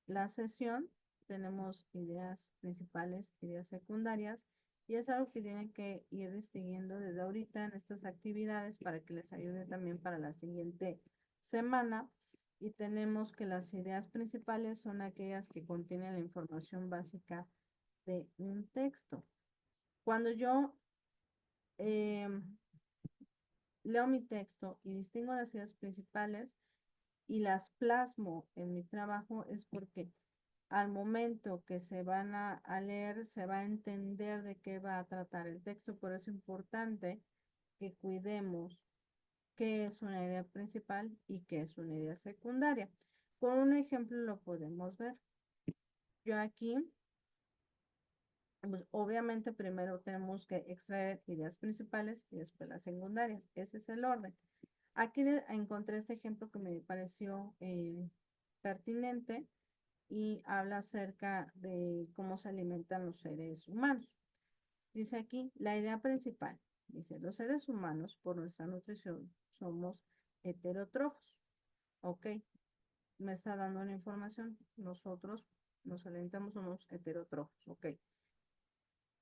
la sesión, tenemos ideas principales, ideas secundarias, y es algo que tienen que ir distinguiendo desde ahorita en estas actividades para que les ayude también para la siguiente semana. Y tenemos que las ideas principales son aquellas que contienen la información básica de un texto. Cuando yo leo mi texto y distingo las ideas principales y las plasmo en mi trabajo es porque al momento que se van a leer, se va a entender de qué va a tratar el texto. Por eso es importante que cuidemos qué es una idea principal y qué es una idea secundaria. Con un ejemplo lo podemos ver. Yo aquí, pues, obviamente primero tenemos que extraer ideas principales y después las secundarias. Ese es el orden. Aquí encontré este ejemplo que me pareció pertinente y habla acerca de cómo se alimentan los seres humanos. Dice aquí, la idea principal. Dice, los seres humanos, por nuestra nutrición, somos heterótrofos. Ok, me está dando una información. Nosotros nos alimentamos, somos heterótrofos. Ok,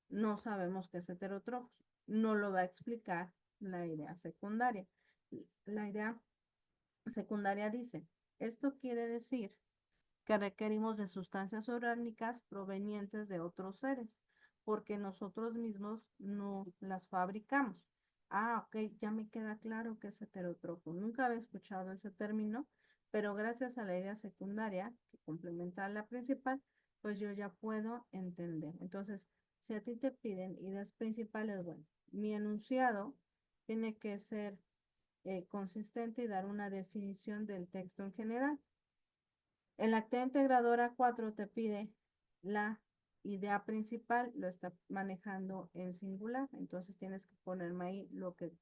no sabemos qué es heterótrofos. No lo va a explicar la idea secundaria. La idea secundaria dice, esto quiere decir que requerimos de sustancias orgánicas provenientes de otros seres, porque nosotros mismos no las fabricamos. Ah, ok, ya me queda claro que es heterótrofo. Nunca había escuchado ese término, pero gracias a la idea secundaria, que complementa a la principal, pues yo ya puedo entender. Entonces, si a ti te piden ideas principales, bueno, mi enunciado tiene que ser consistente y dar una definición del texto en general. En la actividad integradora 4 te pide la idea principal, lo está manejando en singular, entonces tienes que ponerme ahí lo que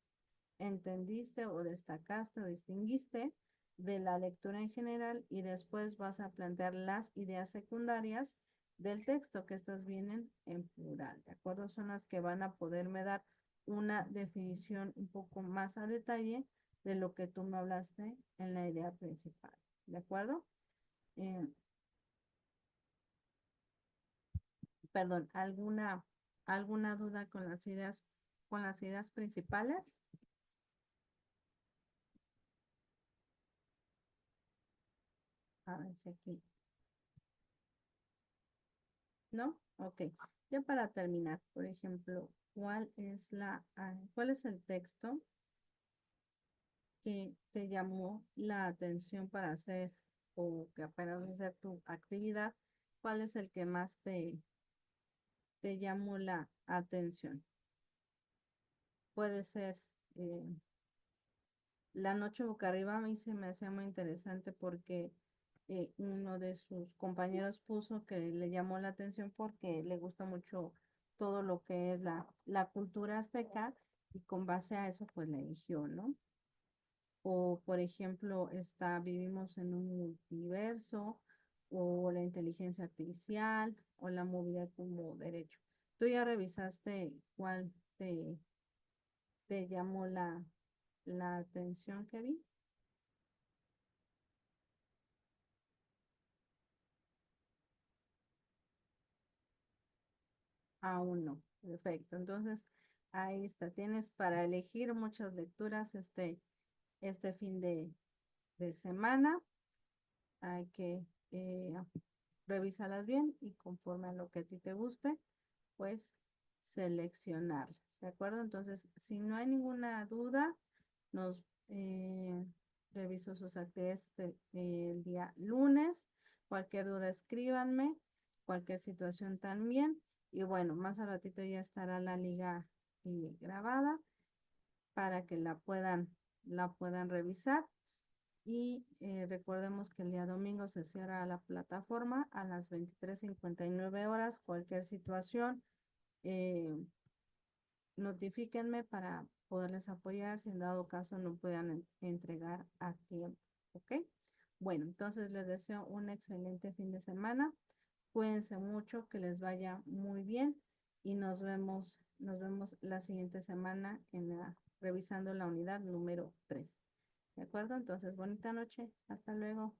entendiste o destacaste o distinguiste de la lectura en general y después vas a plantear las ideas secundarias del texto, que estas vienen en plural, ¿de acuerdo? Son las que van a poderme dar una definición un poco más a detalle de lo que tú me hablaste en la idea principal, ¿de acuerdo? Eh, Perdón, ¿alguna duda con las ideas principales? A ver si aquí, ¿no? Ok. Ya para terminar, por ejemplo, ¿cuál es el texto que te llamó la atención para hacer o que apenas hacer tu actividad? ¿Cuál es el que más te llamó la atención? Puede ser La noche boca arriba. A mí se me hacía muy interesante porque uno de sus compañeros puso que le llamó la atención porque le gusta mucho todo lo que es la cultura azteca y con base a eso pues le eligió, ¿no? O por ejemplo, vivimos en un multiverso o la inteligencia artificial o la movilidad como derecho. ¿Tú ya revisaste cuál te llamó la atención que vi? Aún no. Perfecto. Entonces, ahí está. Tienes para elegir muchas lecturas este fin de semana. Hay que revisarlas bien y conforme a lo que a ti te guste, pues seleccionarlas. ¿De acuerdo? Entonces, si no hay ninguna duda, nos reviso sus actividades el día lunes. Cualquier duda, escríbanme. Cualquier situación también. Y bueno, más al ratito ya estará la liga grabada para que la puedan revisar. Y recordemos que el día domingo se cierra la plataforma a las 23:59 horas. Cualquier situación, eh, notifíquenme para poderles apoyar si en dado caso no puedan entregar a tiempo. ¿Ok? Bueno, entonces les deseo un excelente fin de semana. Cuídense mucho, que les vaya muy bien y nos vemos la siguiente semana revisando la unidad número 3. ¿De acuerdo? Entonces, bonita noche. Hasta luego.